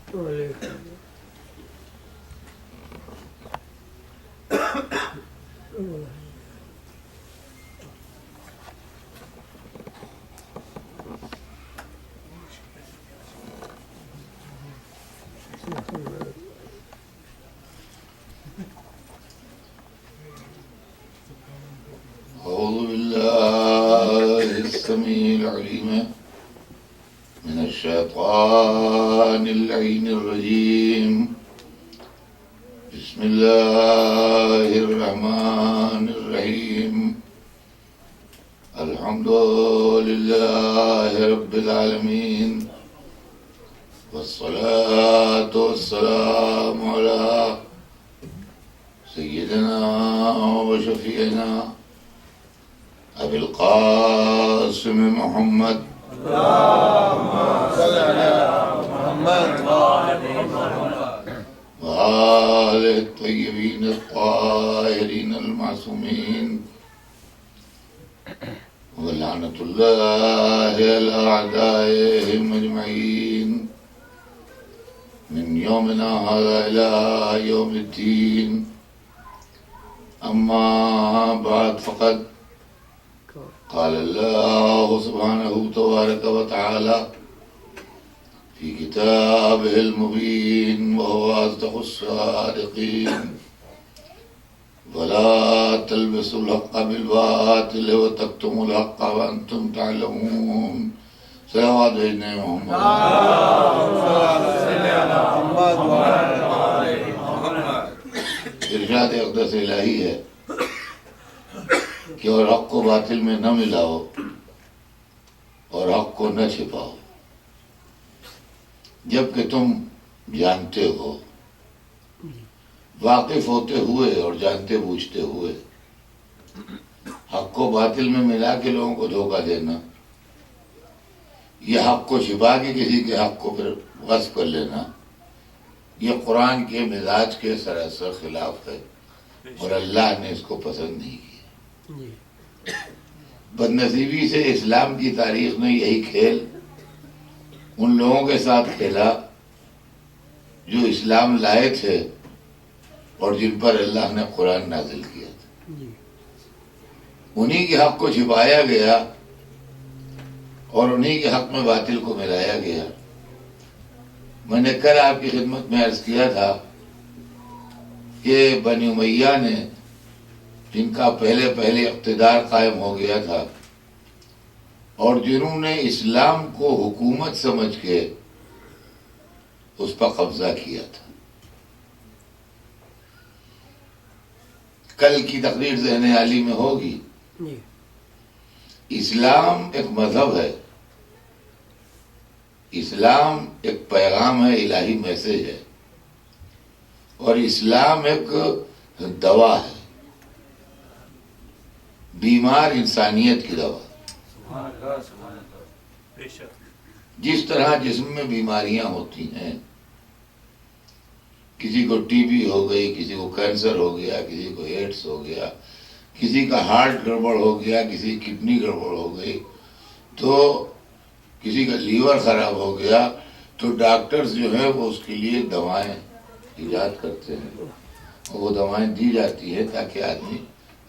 أعوذ بالله السميع العليم من الشيطان اللعين الرجيم. بسم الله الرحمن الرحيم. الحمد لله رب العالمين، والصلاة والسلام على سيدنا وشفيعنا أبي القاسم محمد اللهم صل على محمد وآله الطيبين الطاهرين المعصومين، ولعنة الله على أعدائهم أجمعين من يومنا هذا إلى يوم الدين. أما بعد، فقد قال الله سبحانه تبارك وتعالى في كتابه المبين وهو أصدق الصادقين: ولا تلبسوا الحق بالباطل وتكتموا الحق وأنتم تعلمون. صلوات سيدنا محمد. ارشاد اقدس الہی ہے کہ اور حق کو باطل میں نہ ملاؤ اور حق کو نہ چھپاؤ، جبکہ تم جانتے ہو، واقف ہوتے ہوئے اور جانتے بوجھتے ہوئے حق کو باطل میں ملا کے لوگوں کو دھوکہ دینا، یہ حق کو چھپا کے کسی کے حق کو پھر غصب کر لینا، یہ قرآن کے مزاج کے سراسر خلاف ہے اور اللہ نے اس کو پسند نہیں کیا۔ بدنصیبی سے اسلام کی تاریخ نے یہی کھیل ان لوگوں کے ساتھ کھیلا جو اسلام لائے تھے اور جن پر اللہ نے قرآن نازل کیا تھا۔ انہی کے حق کو چھپایا گیا اور انہی کے حق میں باطل کو ملایا گیا۔ میں نے کل آپ کی خدمت میں عرض کیا تھا کہ بنی امیہ نے، جن کا پہلے اقتدار قائم ہو گیا تھا اور جنہوں نے اسلام کو حکومت سمجھ کے اس پر قبضہ کیا تھا، کل کی تقریر ذہن عالی میں ہوگی۔ اسلام ایک مذہب ہے، اسلام ایک پیغام ہے، الہی میسج ہے، اور اسلام ایک دوا ہے، بیمار انسانیت کی دوا۔ جس طرح جسم میں بیماریاں ہوتی ہیں، کسی کو ٹی بی ہو گئی، کسی کو کینسر ہو گیا، کسی کو ایڈس ہو گیا، کسی کا ہارٹ گڑبڑ ہو گیا، کسی کی کڈنی گڑبڑ ہو گئی، تو کسی کا لیور خراب ہو گیا، تو ڈاکٹرز جو ہیں وہ اس کے لیے دوائیں ایجاد کرتے ہیں، اور وہ دوائیں دی جاتی ہیں تاکہ آدمی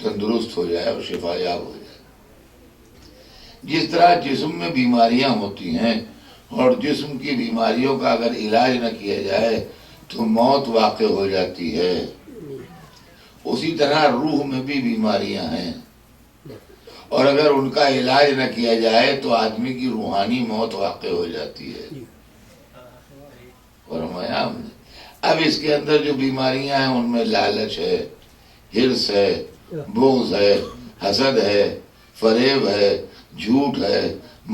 تندرست ہو جائے اور شفا یاب ہو جائے۔ جس طرح جسم میں بیماریاں ہوتی ہیں اور جسم کی بیماریوں کا اگر علاج نہ کیا جائے تو موت واقع ہو جاتی ہے، اسی طرح روح میں بھی بیماریاں ہیں، اور اگر ان کا علاج نہ کیا جائے تو آدمی کی روحانی موت واقع ہو جاتی ہے۔ فرمایا ہم نے اب اس کے اندر جو بیماریاں ہیں ان میں لالچ ہے، حرص ہے، بغض ہے، حسد ہے، فریب ہے، جھوٹ ہے،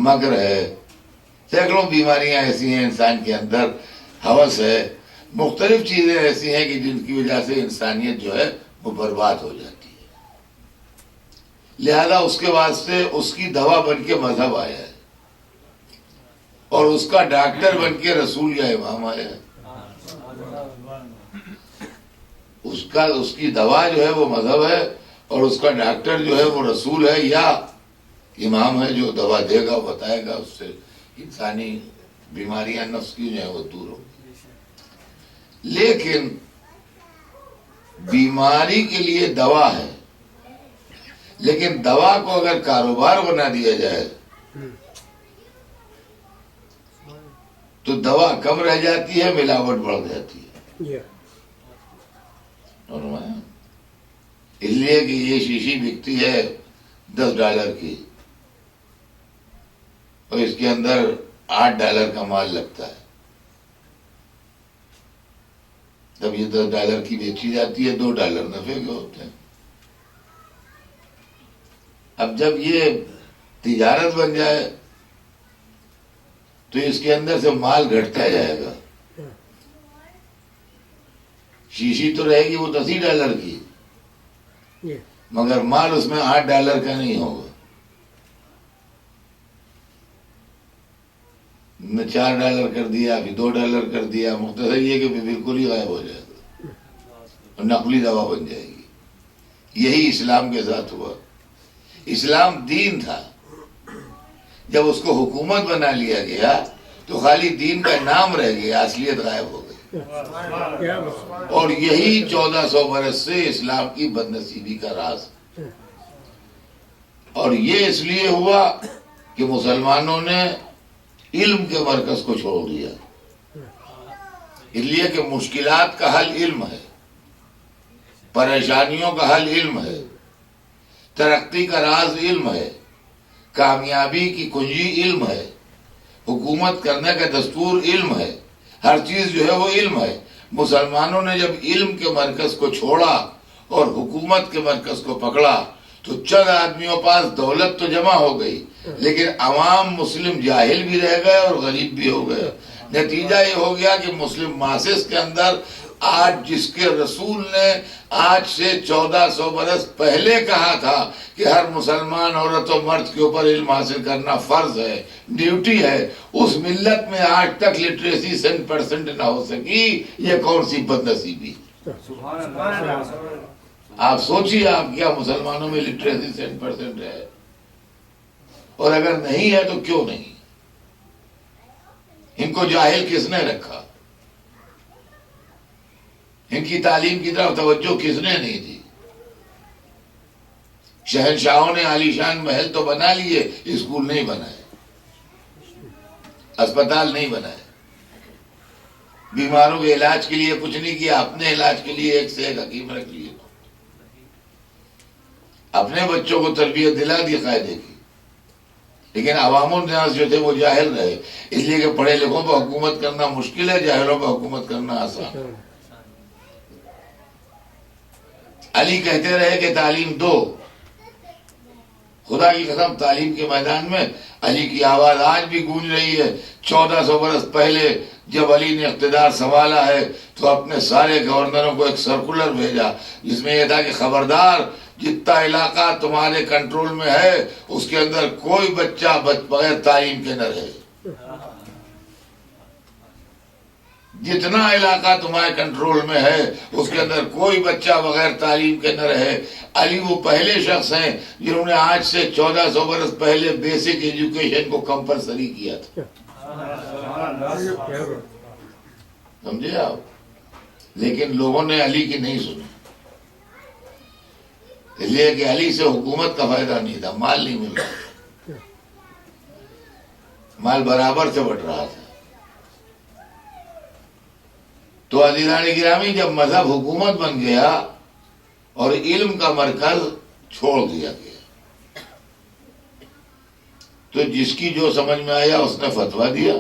مکر ہے، سینکڑوں بیماریاں ایسی ہیں انسان کے اندر، ہوس ہے، مختلف چیزیں ایسی ہیں کہ جن کی وجہ سے انسانیت جو ہے وہ برباد ہو جاتی ہے۔ لہذا اس کے واسطے اس کی دوا بن کے مذہب آیا ہے، اور اس کا ڈاکٹر بن کے رسول یا امام آیا ہے۔ اس کی دوا جو ہے وہ مذہب ہے، اور اس کا ڈاکٹر جو ہے وہ رسول ہے یا امام ہے، جو دوا دے گا، بتائے گا، اس سے انسانی بیماریاں نفس کی جو ہے وہ دور ہوں گی۔ لیکن بیماری کے لیے دوا ہے، لیکن دوا کو اگر کاروبار بنا دیا جائے تو دوا کم رہ جاتی ہے، ملاوٹ بڑھ جاتی ہے۔ اور اس لیے کہ یہ شیشی بکتی ہے $10 کی، اور اس کے اندر $8 کا مال لگتا ہے، جب یہ $10 کی بیچی جاتی ہے $2 نفع کے ہوتے ہیں۔ اب جب یہ تجارت بن جائے تو اس کے اندر سے مال گھٹتا جائے گا، شیشی تو رہے گی وہ $10 کی، مگر مال اس میں $8 کا نہیں ہوگا، نے $4 کر دیا، پھر $2 کر دیا، مختصر یہ کہ بالکل ہی غائب ہو جائے گا اور نقلی دوا بن جائے گی۔ یہی اسلام کے ساتھ ہوا۔ اسلام دین تھا، جب اس کو حکومت بنا لیا گیا تو خالی دین کا نام رہ گیا، اصلیت غائب ہو گئی۔ اور یہی 1400 برس سے اسلام کی بد نصیبی کا راز۔ اور یہ اس لیے ہوا کہ مسلمانوں نے علم کے مرکز کو چھوڑ دیا، اس لیے کہ مشکلات کا حل علم ہے، پریشانیوں کا حل علم ہے، ترقی کا راز علم ہے، کامیابی کی کنجی علم ہے، حکومت کرنے کا دستور علم ہے، ہر چیز جو ہے وہ علم ہے۔ مسلمانوں نے جب علم کے مرکز کو چھوڑا اور حکومت کے مرکز کو پکڑا تو چند آدمیوں پاس دولت تو جمع ہو گئی، لیکن عوام مسلم جاہل بھی رہ گئے اور غریب بھی ہو گئے۔ نتیجہ یہ ہو گیا کہ مسلم ماسس کے اندر آج جس کے رسول نے آج سے 1400 برس پہلے کہا تھا کہ ہر مسلمان عورت و مرد کے اوپر علم حاصل کرنا فرض ہے، ڈیوٹی ہے، اس ملت میں آج تک لٹریسی 100% نہ ہو سکی، یہ کون سی بد نصیبی؟ آپ سوچیے، آپ کیا مسلمانوں میں لٹریسی 100% ہے؟ اور اگر نہیں ہے تو کیوں نہیں؟ ان کو جاہل کس نے رکھا؟ ان کی تعلیم کی طرف توجہ کس نے نہیں دی؟ شہنشاہوں نے عالیشان محل تو بنا لیے، اسکول نہیں بنائے، اسپتال نہیں بنائے، بیماروں کے علاج کے لیے کچھ نہیں کیا، اپنے علاج کے لیے ایک سے ایک حکیم رکھ لیے، اپنے بچوں کو تربیت دلا دی قاعدے کی، لیکن عوام الناس جو تھے وہ جاہل رہے، اس لیے کہ پڑھے لکھوں پر حکومت کرنا مشکل ہے، جاہلوں پر حکومت کرنا آسان ہے۔ علی کہتے رہے کہ تعلیم دو، خدا کی قسم تعلیم کے میدان میں علی کی آواز آج بھی گونج رہی ہے۔ 1400 برس پہلے جب علی نے اقتدار سنبھالا ہے تو اپنے سارے گورنروں کو ایک سرکولر بھیجا جس میں یہ تھا کہ خبردار، جتنا علاقہ تمہارے کنٹرول میں ہے اس کے اندر کوئی بچہ بغیر تعلیم کے نہ رہے، جتنا علاقہ تمہارے کنٹرول میں ہے اس کے اندر کوئی بچہ بغیر تعلیم کے نہ رہے۔ علی وہ پہلے شخص ہیں جنہوں نے آج سے 1400 برس پہلے بیسک ایجوکیشن کو کمپلسری کیا تھا، سمجھے آپ؟ لیکن لوگوں نے علی کی نہیں سنی، اس لیے کہ علی سے حکومت کا فائدہ نہیں تھا، مال نہیں مل رہا، مال برابر سے بٹ رہا تھا۔ تو عزیزان گرامی، جب مذہب حکومت بن گیا اور علم کا مرکز چھوڑ دیا گیا تو جس کی جو سمجھ میں آیا اس نے فتویٰ دیا،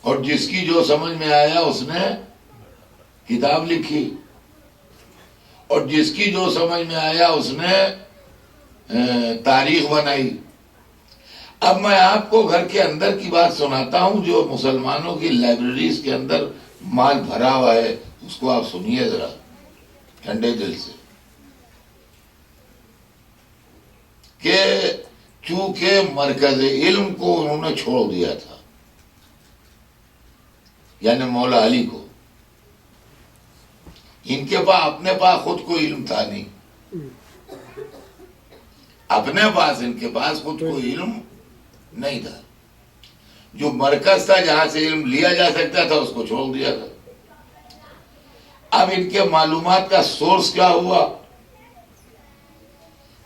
اور جس کی جو سمجھ میں آیا اس نے کتاب لکھی، اور جس کی جو سمجھ میں آیا اس نے تاریخ بنائی۔ اب میں آپ کو گھر کے اندر کی بات سناتا ہوں، جو مسلمانوں کی لائبریریز کے اندر مال بھرا ہوا ہے، اس کو آپ سنیے ذرا ٹھنڈے دل سے، کہ چونکہ مرکز علم کو انہوں نے چھوڑ دیا تھا، یعنی مولا علی کو، ان کے پاس اپنے پاس خود کو علم تھا نہیں، اپنے پاس ان کے پاس خود کو علم نہیں تھا، جو مرکز تھا جہاں سے علم لیا جا سکتا تھا اس کو چھوڑ دیا تھا. اب ان کے معلومات کا سورس کیا ہوا؟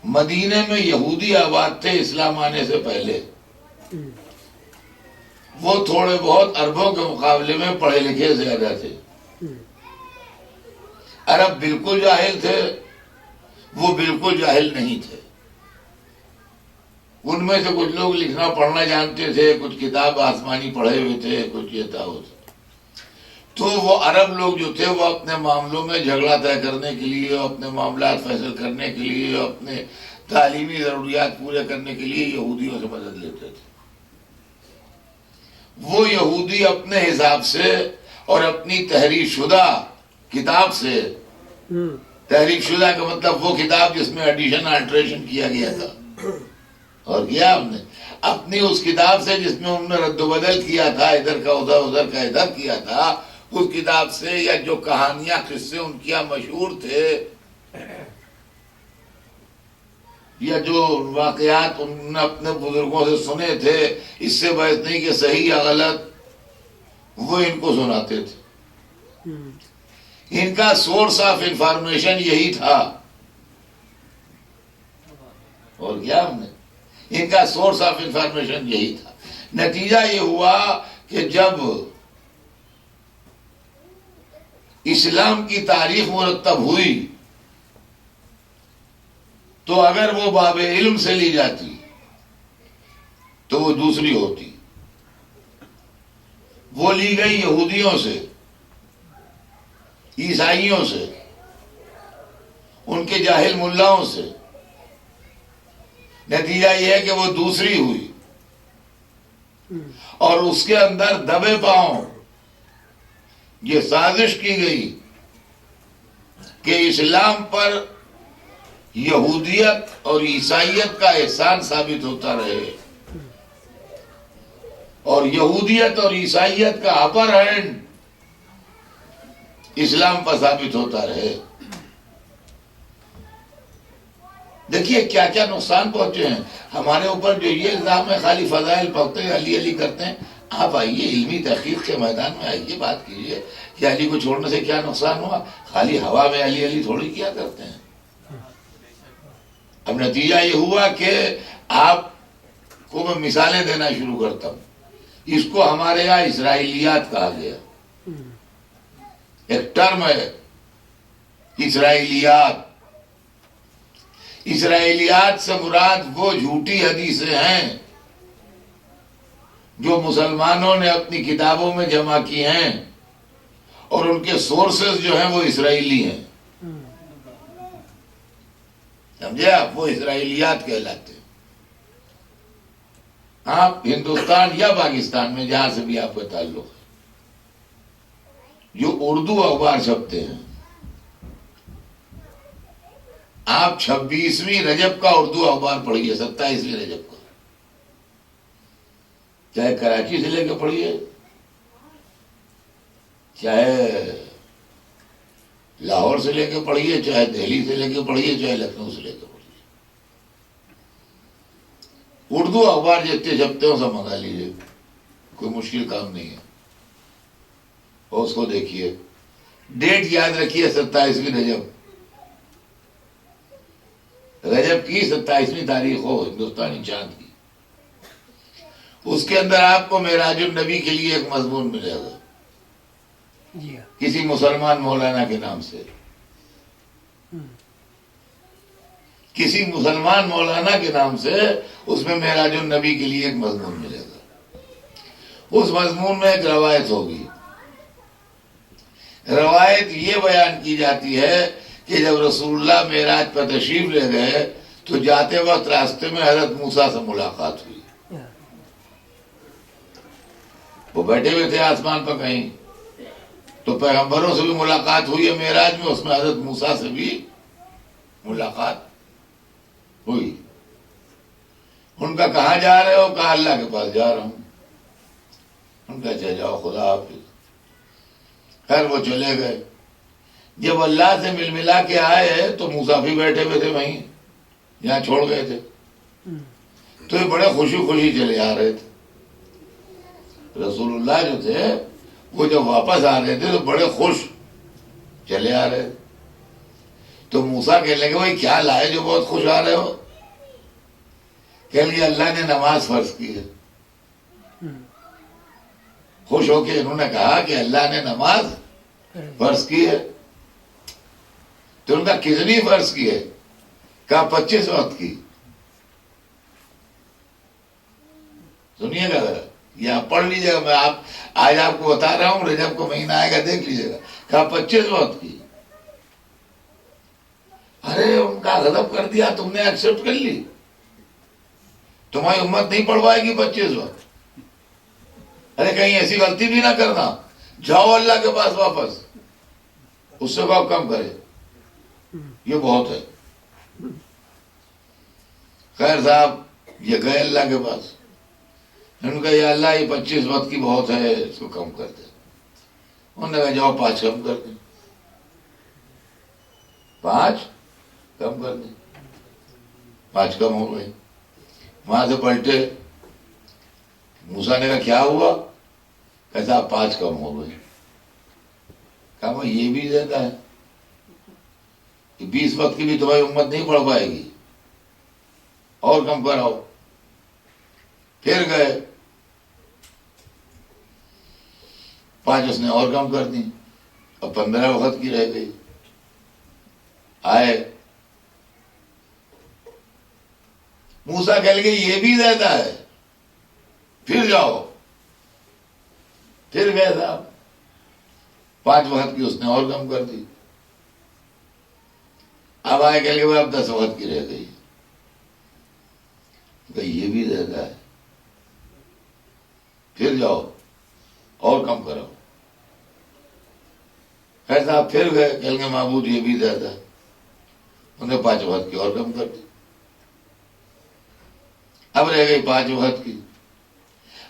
مدینے میں یہودی آباد تھے اسلام آنے سے پہلے، وہ تھوڑے بہت عربوں کے مقابلے میں پڑھے لکھے زیادہ تھے. عرب بالکل جاہل تھے، وہ بالکل جاہل نہیں تھے. ان میں سے کچھ لوگ لکھنا پڑھنا جانتے تھے، کچھ کتاب آسمانی پڑھے ہوئے تھے، کچھ یہ تھا وہ تھا. تو وہ عرب لوگ جو تھے وہ اپنے معاملوں میں جھگڑا طے کرنے کے لیے، اپنے معاملات فیصل کرنے کے لیے، اپنے تعلیمی ضروریات پورے کرنے کے لیے یہودیوں سے مدد لیتے تھے. وہ یہودی اپنے حساب سے اور اپنی تحریر شدہ کتاب سے، تحریر شدہ کا مطلب وہ کتاب جس میں ایڈیشن آلٹریشن کیا گیا تھا، اور کیا ہم نے اپنی اس کتاب سے جس میں انہوں نے رد و بدل کیا تھا، ادھر کا ادھر، ادھر کا ادھر کیا تھا، اس کتاب سے، یا جو کہانیاں قصے ان کے یہاں مشہور تھے، یا جو واقعات انہوں نے اپنے بزرگوں سے سنے تھے، اس سے بحث نہیں کہ صحیح یا غلط، وہ ان کو سناتے تھے. ان کا سورس آف انفارمیشن یہی تھا. اور کیا ہم نے ان کا سورس آف انفارمیشن یہی تھا. نتیجہ یہ ہوا کہ جب اسلام کی تاریخ مرتب ہوئی تو اگر وہ باب علم سے لی جاتی تو وہ دوسری ہوتی. وہ لی گئی یہودیوں سے، عیسائیوں سے، ان کے جاہل ملاؤں سے. نتیجہ یہ ہے کہ وہ دوسری ہوئی، اور اس کے اندر دبے پاؤں یہ سازش کی گئی کہ اسلام پر یہودیت اور عیسائیت کا احسان ثابت ہوتا رہے، اور یہودیت اور عیسائیت کا اپر ہینڈ اسلام پر ثابت ہوتا رہے. دیکھیے کیا کیا نقصان پہنچے ہیں ہمارے اوپر. جو یہ الزام ہے خالی فضائل پڑھتے ہیں، علی علی کرتے ہیں. آپ آئیے علمی تحقیق کے میدان میں آئیے، بات کیجیے کہ علی کو چھوڑنے سے کیا نقصان ہوا. خالی ہوا میں علی علی تھوڑی کیا کرتے ہیں. اب نتیجہ یہ ہوا کہ آپ کو میں مثالیں دینا شروع کرتا ہوں. اس کو ہمارے یہاں اسرائیلیات کہا گیا. ایک ٹرم ہے اسرائیلیات. اسرائیلیات سے مراد وہ جھوٹی حدیثیں ہیں جو مسلمانوں نے اپنی کتابوں میں جمع کی ہیں، اور ان کے سورسز جو ہیں وہ اسرائیلی ہیں. سمجھے آپ؟ وہ اسرائیلیات کہلاتے ہیں. آپ ہندوستان یا پاکستان میں جہاں سے بھی آپ کا تعلق ہے، جو اردو اخبار چھپتے ہیں، آپ 26ویں رجب کا اردو اخبار پڑھیے، 27ویں رجب کا، چاہے کراچی سے لے کے پڑھیے، چاہے لاہور سے لے کے پڑھیے، چاہے دہلی سے لے کے پڑھیے، چاہے لکھنؤ سے لے کے پڑھیے. اردو اخبار جتنے چھپتے ہیں سب منگا لیجیے، کوئی مشکل کام نہیں ہے. اور اس کو دیکھیے، ڈیٹ یاد رکھیے 27ویں رجب. رجب کی 27ویں تاریخ ہو ہندوستانی چاند کی. اس کے اندر آپ کو معراج النبی کے لیے ایک مضمون ملے گا کسی مسلمان مولانا کے نام سے. کسی مسلمان مولانا کے نام سے اس میں معراج النبی کے لیے ایک مضمون ملے گا. اس مضمون میں ایک روایت ہوگی. روایت یہ بیان کی جاتی ہے کہ جب رسول اللہ معراج پر تشریف لے گئے تو جاتے وقت راستے میں حضرت موسیٰ سے ملاقات ہوئی. وہ بیٹھے ہوئے تھے آسمان پر کہیں، تو پیغمبروں سے بھی ملاقات ہوئی ہے معراج میں، اس میں حضرت موسیٰ سے بھی ملاقات ہوئی. ان کا کہاں جا رہے ہو؟ کہا اللہ کے پاس جا رہا ہوں. ان کا اچھا جاؤ، خدا حافظ. خیر وہ چلے گئے. جب اللہ سے مل ملا کے آئے تو موسیٰ بھی بیٹھے ہوئے تھے وہیں جہاں چھوڑ گئے تھے. تو یہ بڑے خوشی خوشی چلے آ رہے تھے. رسول اللہ جو تھے وہ جب واپس آ رہے تھے تو بڑے خوش چلے آ رہے تھے. تو موسیٰ کہنے لگے بھائی کیا لائے جو بہت خوش آ رہے ہو؟ کہنے لگے اللہ نے نماز فرض کی ہے. خوش ہو کے انہوں نے کہا کہ اللہ نے نماز فرض کی ہے. تو ان کا کتنی فرض کی ہے؟ کہا 25 وقت کی. سنیے گا ذرا، یہ آپ پڑھ لیجیے گا، میں آج آپ کو بتا رہا ہوں، رجب کو مہینہ آئے گا دیکھ لیجیے گا. کہا 25 وقت کی. ارے ان کا غضب کر دیا، تم نے ایکسپٹ کر لی، تمہاری امت نہیں پڑھوائے گی 25 وقت. ارے کہیں ایسی غلطی بھی نہ کرنا، جاؤ اللہ کے پاس واپس، اس سے کہو کم کرے، یہ بہت ہے. خیر صاحب یہ گئے اللہ کے پاس، انہوں نے کہا یا اللہ یہ 25 وقت کی بہت ہے، اس کو کم کر دے. انہوں نے کہا جاؤ 5 کم کر دیں. 5 کم کر دیں. 5 کم ہو گئے. وہاں سے پلٹے، موسیٰ نے کہا کیا ہوا؟ کہتا 5 کم ہو گئے. کہا میں یہ بھی زیادہ ہے، 20 وقت کی بھی تمہاری امت نہیں پڑھ پائے گی، اور کم کراؤ. پھر گئے 5 اس نے اور کم کر دی. اب 15 وقت کی رہ گئی. آئے موسیٰ کہہ لگے یہ بھی زیادہ ہے، پھر جاؤ. پھر گئے صاحب 5 وقت کی اس نے اور کم کر دی. اب آئے کہہ لگے اب 10 وقت کی رہ گئی. کہ یہ بھی زیادہ ہے، پھر جاؤ اور کم کرو. خیر صاحب پھر گئے، کہہ لگے معبود یہ بھی زیادہ ہے. انہیں 5 وقت کی اور کم کر دی. اب رہ گئی 5 وقت کی.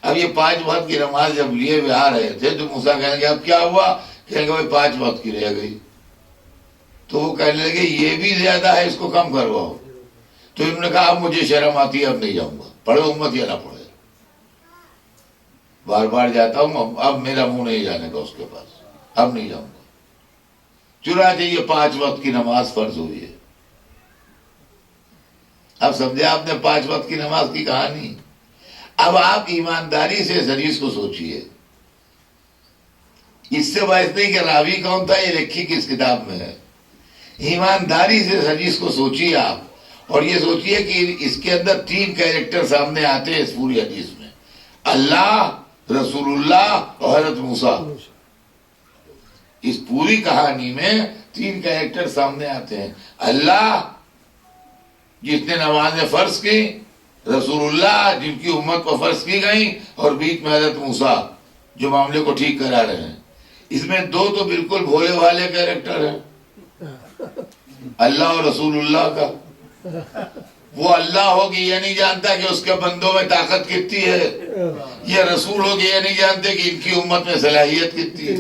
اب یہ 5 وقت کی نماز جب لیے ہوئے آ رہے تھے تو موسیٰ کہنے لگے اب کیا ہوا؟ کہنے لگے 5 وقت کی رہ گئی. تو وہ کہنے لگے یہ بھی زیادہ ہے، اس کو کم کرواؤ. تو انہوں نے کہا اب مجھے شرم آتی ہے، اب نہیں جاؤں گا، پڑھے امت یا نہ پڑھے، بار بار جاتا ہوں، اب میرا منہ نہیں جانے گا اس کے پاس، اب نہیں جاؤں گا. چنانچہ یہ 5 وقت کی نماز فرض ہوئی ہے. اب سمجھے آپ نے 5 وقت کی نماز کی کہانی. اب آپ ایمانداری سے اس حدیث کو سوچئے. اس سے باعث نہیں کہ راوی کون تھا، یہ لکھی کس کتاب میں ہے. ایمانداری سے اس حدیث کو سوچئے آپ، اور یہ سوچئے کہ اس کے اندر 3 کیریکٹر سامنے آتے ہیں اس پوری حدیث میں: اللہ، رسول اللہ اور حضرت موسیٰ. اس پوری کہانی میں 3 کیریکٹر سامنے آتے ہیں: اللہ جس نے نمازیں فرض کی، رسول اللہ جن کی امت کو فرض کی گئی، اور بیچ میں حضرت موسیٰ جو معاملے کو ٹھیک کرا رہے ہیں. اس میں 2 تو بالکل بھولے والے کیریکٹر ہیں. اللہ اور رسول اللہ کا، وہ اللہ ہوگی یہ نہیں جانتا کہ اس کے بندوں میں طاقت کتنی ہے. یہ رسول ہوگی یہ نہیں جانتے کہ ان کی امت میں صلاحیت کتنی ہے.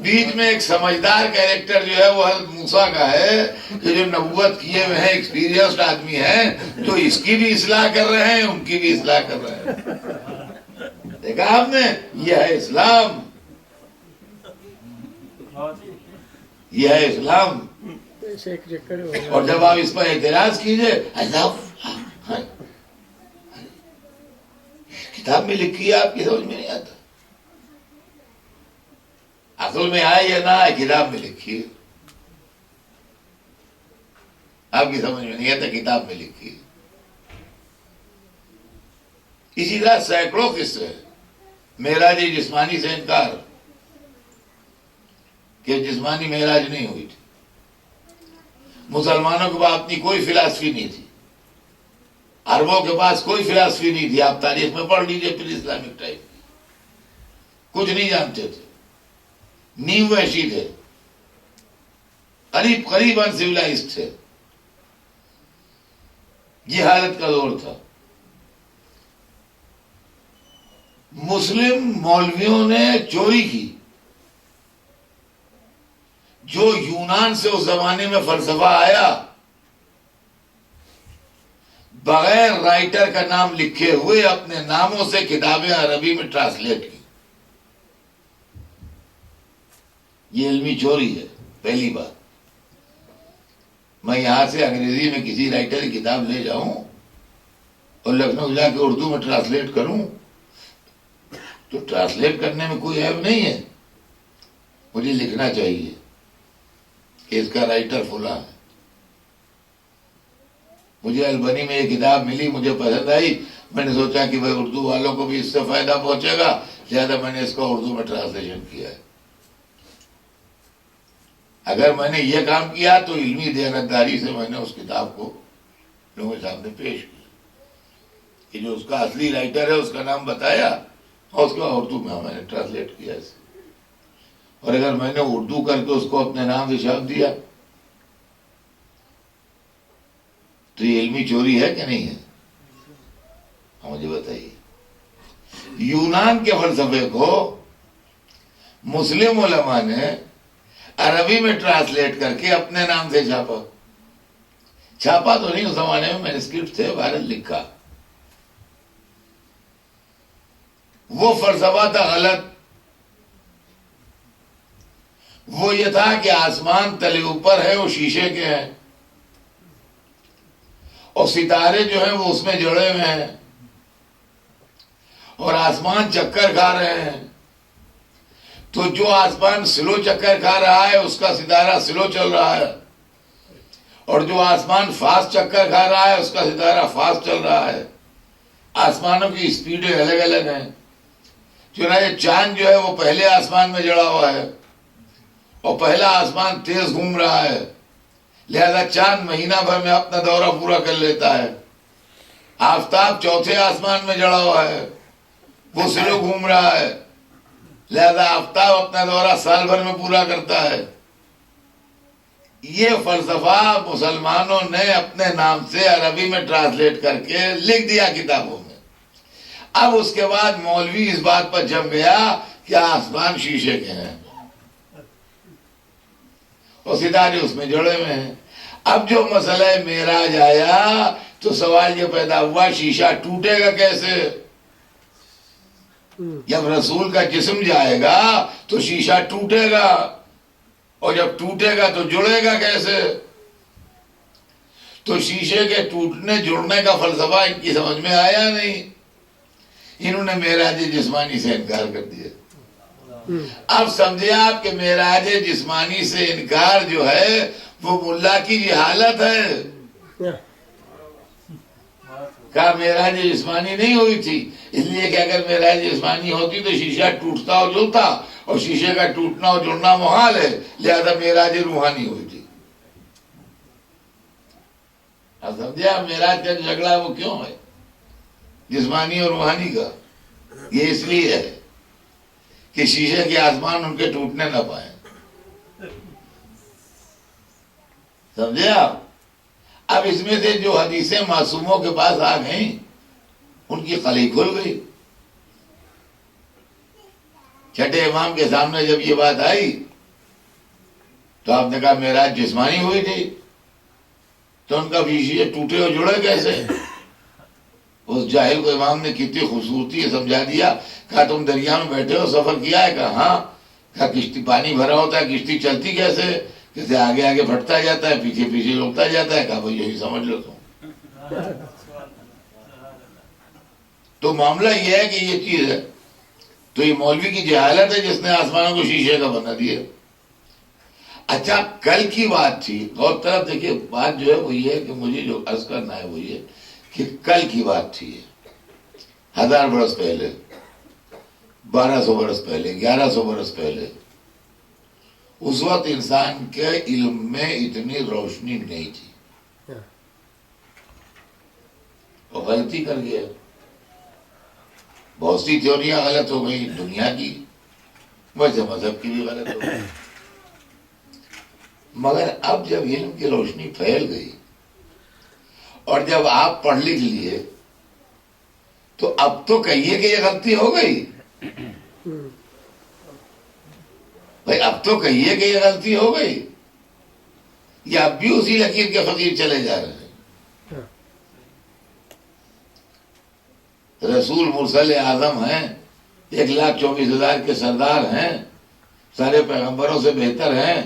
بیچ میں ایک سمجھدار کیریکٹر جو ہے وہ حضرت موسیٰ کا ہے کہ جو نبوت کیے ہوئے ہیں، ایکسپیرینسڈ آدمی ہیں، تو اس کی بھی اصلاح کر رہے ہیں، ان کی بھی اصلاح کر رہے ہیں. دیکھا آپ نے، یہ ہے اسلام، یہ ہے اسلام. اور جب آپ اس پر اعتراض کیجئے، اللہ کتاب میں لکھی ہے، آپ کی سمجھ میں نہیں آتا. اصل میں آئے یا نہ آئے، کتاب میں لکھی ہے. آپ کی سمجھ میں نہیں آتا، کتاب میں لکھی ہے. اسی طرح سینکڑوں قصے ہیں. معراج جسمانی سے انکار، کہ جسمانی معراج نہیں ہوئی تھی. مسلمانوں کے پاس اپنی کوئی فلاسفی نہیں تھی، عربوں کے پاس کوئی فلاسفی نہیں تھی. آپ تاریخ میں پڑھ لیجئے پھر اسلامک ٹائم کی. کچھ نہیں جانتے تھے، نیو وحشی تھے، قریب انسیولائزڈ تھے. جہالت کا دور تھا. مسلم مولویوں نے چوری کی. جو یونان سے اس زمانے میں فلسفہ آیا، بغیر رائٹر کا نام لکھے ہوئے اپنے ناموں سے کتابیں عربی میں ٹرانسلیٹ کی. یہ علمی چوری ہے. پہلی بات، میں یہاں سے انگریزی میں کسی رائٹر کی کتاب لے جاؤں اور لکھنؤ جا کے اردو میں ٹرانسلیٹ کروں تو ٹرانسلیٹ کرنے میں کوئی عیب نہیں ہے. مجھے لکھنا چاہیے کہ اس کا رائٹر فلاں ہے. مجھے البنی میں یہ کتاب ملی، مجھے پسند آئی، میں نے سوچا کہ بھائی اردو والوں کو بھی اس سے فائدہ پہنچے گا، لہذا میں نے اس کو اردو میں ٹرانسلیشن کیا ہے. اگر میں نے یہ کام کیا تو علمی دیانتداری سے میں نے اس کتاب کو لوگوں کے سامنے پیش کیا کہ جو اس کا اصلی رائٹر ہے اس کا نام بتایا اور اس کا اردو میں نے ٹرانسلیٹ کیا اسے. اور اگر میں نے اردو کر کے اس کو اپنے نام سے چھاپ دیا تو یہ علمی چوری ہے کہ نہیں ہے؟ مجھے بتائیے. یونان کے فلسفے کو مسلم علماء نے عربی میں ٹرانسلیٹ کر کے اپنے نام سے چھاپا. چھاپا تو نہیں، اس زمانے میں مینuscript تھے، بھارت لکھا. وہ فلسفہ تھا غلط. وہ یہ تھا کہ آسمان تلے اوپر ہے، وہ شیشے کے ہیں، اور ستارے جو ہیں وہ اس میں جڑے ہوئے ہیں، اور آسمان چکر کھا رہے ہیں. تو جو آسمان سلو چکر کھا رہا ہے اس کا ستارہ سلو چل رہا ہے، اور جو آسمان فاسٹ چکر کھا رہا ہے اس کا ستارہ فاسٹ چل رہا ہے. آسمانوں کی اسپیڈیں الگ الگ ہیں. چنانچہ چاند جو ہے وہ پہلے آسمان میں جڑا ہوا ہے اور پہلا آسمان تیز گھوم رہا ہے، لہذا چاند مہینہ بھر میں اپنا دورہ پورا کر لیتا ہے. آفتاب چوتھے آسمان میں جڑا ہوا ہے، وہ سلو گھوم رہا ہے، لہذا آفتاب اپنا دورہ سال بھر میں پورا کرتا ہے. یہ فلسفہ مسلمانوں نے اپنے نام سے عربی میں ٹرانسلیٹ کر کے لکھ دیا کتابوں میں. اب اس کے بعد مولوی اس بات پر جم گیا کہ آسمان شیشے کے ہیں اور ستارے اس میں جڑے ہوئے ہیں. اب جو مسئلہ معراج آیا تو سوال یہ پیدا ہوا شیشہ ٹوٹے گا کیسے؟ جب رسول کا جسم جائے گا تو شیشہ ٹوٹے گا، اور جب ٹوٹے گا تو جڑے گا کیسے؟ تو شیشے کے ٹوٹنے جڑنے کا فلسفہ ان کی سمجھ میں آیا نہیں. انہوں نے معراج جسمانی سے انکار کر دیا. اب سمجھے آپ کہ معراج جسمانی سے انکار جو ہے وہ ملا کی جہالت ہے. کہا معراج جسمانی نہیں ہوئی تھی، اس لیے کہ اگر معراج جسمانی ہوتی تو شیشہ ٹوٹتا اور جلتا، اور شیشے کا ٹوٹنا اور جڑنا محال ہے، لہذا معراج روحانی ہوئی تھی. اب سمجھے آپ معراج کا جھگڑا وہ کیوں ہے جسمانی اور روحانی کا؟ یہ اس لیے ہے کہ شیشے کے آسمان ان کے ٹوٹنے نہ پائیں. سمجھے آپ؟ اب اس میں سے جو حدیثیں معصوموں کے پاس آ گئیں ان کی قلعی کھل گئی. چھٹے امام کے سامنے جب یہ بات آئی تو آپ نے کہا معراج جسمانی ہوئی تھی، تو ان کا شیشے ٹوٹے اور جڑے کیسے؟ اس جاہل کو امام نے کتنی خوبصورتی سے سمجھا دیا. کہا تم دریا میں بیٹھے ہو، سفر کیا ہے؟ کہا ہاں. کہا کشتی پانی بھرا ہوتا ہے، کشتی چلتی کیسے؟ کیسے آگے آگے پھٹتا جاتا ہے، پیچھے پیچھے لوٹتا جاتا ہے. کہا بھائی یہی سمجھ لو تم. تو معاملہ یہ ہے کہ یہ چیز ہے. تو یہ مولوی کی جہالت ہے جس نے آسمانوں کو شیشے کا بنا دیا. اچھا کل کی بات تھی، غور طرف دیکھیے، بات جو ہے وہ یہ ہے کہ مجھے جو عرض کرنا ہے وہ یہ کہ کل کی بات تھی 1000 برس پہلے، 1200 برس پہلے، 1100 برس پہلے. اس وقت انسان کے علم میں اتنی روشنی نہیں تھی، وہ غلطی کر گیا. بہت سی تھیوریاں غلط ہو گئی دنیا کی، ویسے مذہب کی بھی غلط ہو گئی. مگر اب جب علم کی روشنی پھیل گئی اور جب آپ پڑھ لکھ لیے تو اب تو کہیے کہ یہ غلطی ہو گئی. بھائی اب تو کہیے کہ یہ غلطی ہو گئی، یا اب بھی اسی لکیر کے فقیر چلے جا رہے ہیں؟ رسول مرسل اعظم ہیں، 1,24,000 کے سردار ہیں، سارے پیغمبروں سے بہتر ہیں،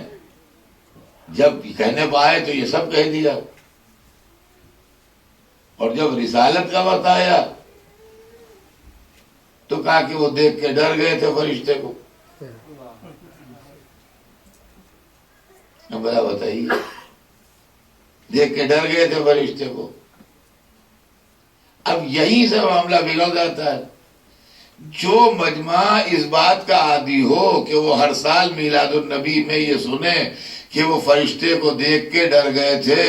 جب کہنے پہ آئے تو یہ سب کہہ دیا، اور جب رسالت کا وقت آیا تو کہا کہ وہ دیکھ کے ڈر گئے تھے فرشتے کو۔ اب بتائیے، دیکھ کے ڈر گئے تھے فرشتے کو۔ اب یہیں سے معاملہ بگڑ جاتا ہے۔ جو مجمع اس بات کا عادی ہو کہ وہ ہر سال میلاد النبی میں یہ سنے کہ وہ فرشتے کو دیکھ کے ڈر گئے تھے،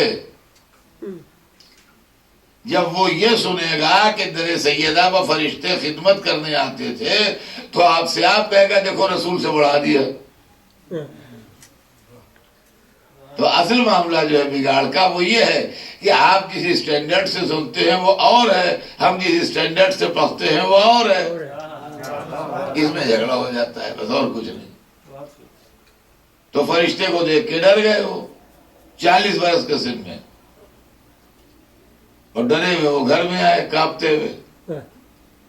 جب وہ یہ سنے گا کہ در سیدہ پر فرشتے خدمت کرنے آتے تھے تو آپ سے آپ کہے گا دیکھو رسول سے بڑھا دیا۔ تو اصل معاملہ جو ہے بگاڑ کا وہ یہ ہے کہ آپ جس اسٹینڈرڈ سے سنتے ہیں وہ اور ہے، ہم جس اسٹینڈرڈ سے پڑھتے ہیں وہ اور ہے، اس میں جھگڑا ہو جاتا ہے، بس اور کچھ نہیں۔ تو فرشتے کو دیکھ کے ڈر گئے وہ 40 برس کے سن میں، اور ڈرے ہوئے وہ گھر میں آئے کانپتے ہوئے،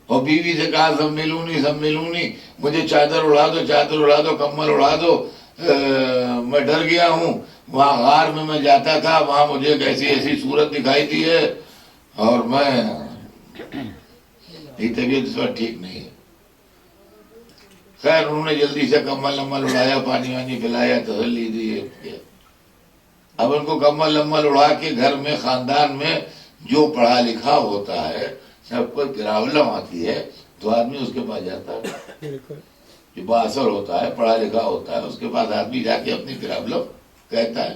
اور بیوی سے کہا سب ملونی، مجھے چادر اڑا دو، کمبل اڑا دو، میں ڈر گیا ہوں، وہاں غار میں جاتا تھا، وہاں مجھے ایک ایسی صورت دکھائی دی ہے، اور میری طبیعت اس وقت ٹھیک نہیں ہے۔ خیر انہوں نے جلدی سے کمبل اڑایا، پانی پلایا، تسلی دی۔ اب ان کو کمبل اڑا کے گھر میں خاندان میں جو پڑھا لکھا ہوتا ہے، سب کو پرابلم آتی ہے تو آدمی اس کے پاس جاتا ہے، جو بااثر ہوتا ہے، پڑھا لکھا ہوتا ہے، اس کے پاس آدمی جا کے اپنی پرابلم کہتا ہے۔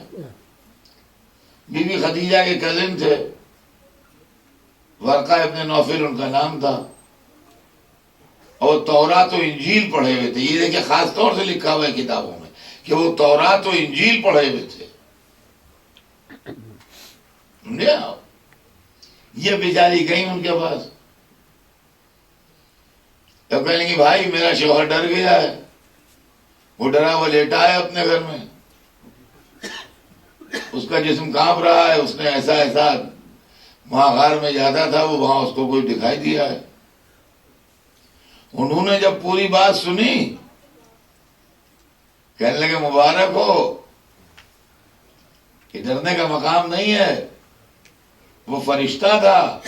بی بی خدیجہ کے کزن تھے، ورقہ ابن نوفل ان کا نام تھا، اور تورات و انجیل پڑھے ہوئے تھے۔ یہ دیکھیں خاص طور سے لکھا ہوا ہے کتابوں میں کہ وہ تورات و انجیل پڑھے ہوئے تھے۔ یہ بیچاری گئی ان کے پاس، تو کہنے لگی بھائی میرا شوہر ڈر گیا ہے، وہ ڈرا وہ لیٹا ہے اپنے گھر میں، اس کا جسم کانپ رہا ہے، اس نے ایسا وہاں غار میں جاتا تھا، وہ وہاں اس کو کوئی دکھائی دیا ہے۔ انہوں نے جب پوری بات سنی کہنے لگے مبارک ہو، کہ ڈرنے کا مقام نہیں ہے، وہ فرشتہ تھا،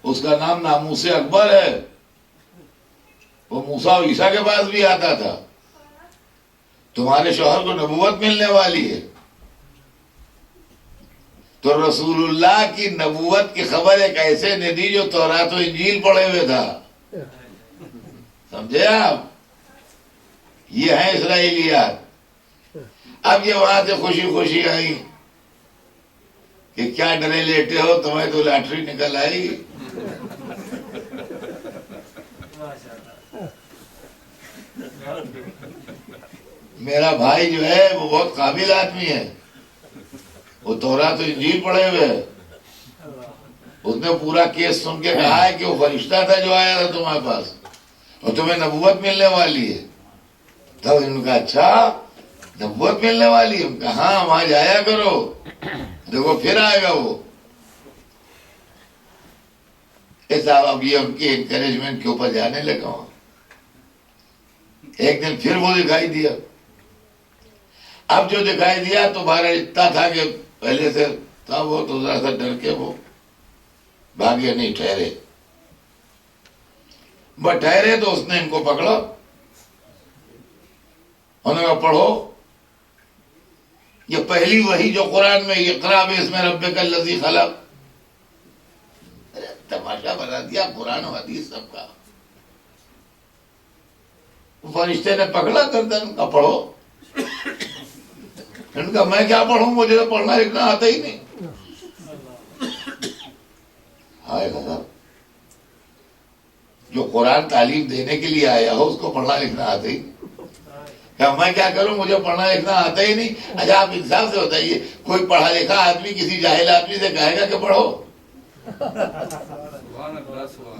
اس کا نام ناموس اکبر ہے، وہ موسیٰ و عیسیٰ کے پاس بھی آتا تھا، تمہارے شوہر کو نبوت ملنے والی ہے۔ تو رسول اللہ کی نبوت کی خبر ایک ایسے نے دی جو تورات و انجیل پڑھے ہوئے تھا، سمجھے آپ؟ یہ ہیں اسرائیلیات۔ اب یہ وہاں سے خوشی آئی کہ کیا ڈرے لیٹے ہو، تمہیں تو لاٹری نکل آئی۔ میرا بھائی جو ہے وہ بہت قابل آدمی ہے، وہ تورات و انجیل پڑھے ہوئے ہے، اس نے پورا کیس سن کے کہا ہے کہ وہ فرشتہ تھا جو آیا تھا تمہارے پاس، اور تمہیں نبوت ملنے والی ہے۔ تب انہوں نے کہا اچھا نبوت ملنے والی ہے؟ کہا ہاں وہاں جایا کرو، دیکھو پھر آئے گا وہ۔ ایسا اب یہ ان کی انکریجمنٹ کے اوپر جانے لگا ہوں۔ ایک دن پھر وہ دکھائی دیا، اب جو دکھائی دیا تو بہرحال اتنا تھا کہ پہلے سے تھا وہ، تو ذرا سا ڈر کے وہ بھاگے نہیں، ٹھہرے۔ بس ٹھہرے تو اس نے ان کو پکڑا، انہوں نے کہا پڑھو یہ پہلی وحی جو قرآن میں، اقرأ باسم ربک الذی خلق۔ تماشا بنا دیا قرآن و حدیث سب کا۔ فرشتے نے پکڑا گردن کا، پڑھو۔ ان کا میں کیا پڑھوں، مجھے تو پڑھنا لکھنا آتا ہی نہیں۔ ہائے غضب، جو قرآن تعلیم دینے کے لیے آیا ہو اس کو پڑھنا لکھنا آتا ہی نہیں۔ کہ میں کیا کروں، مجھے پڑھنا لکھنا آتا ہی نہیں۔ اچھا آپ انصاف سے بتائیے، کوئی پڑھا لکھا آدمی کسی جاہل آدمی سے کہے گا کہ پڑھو؟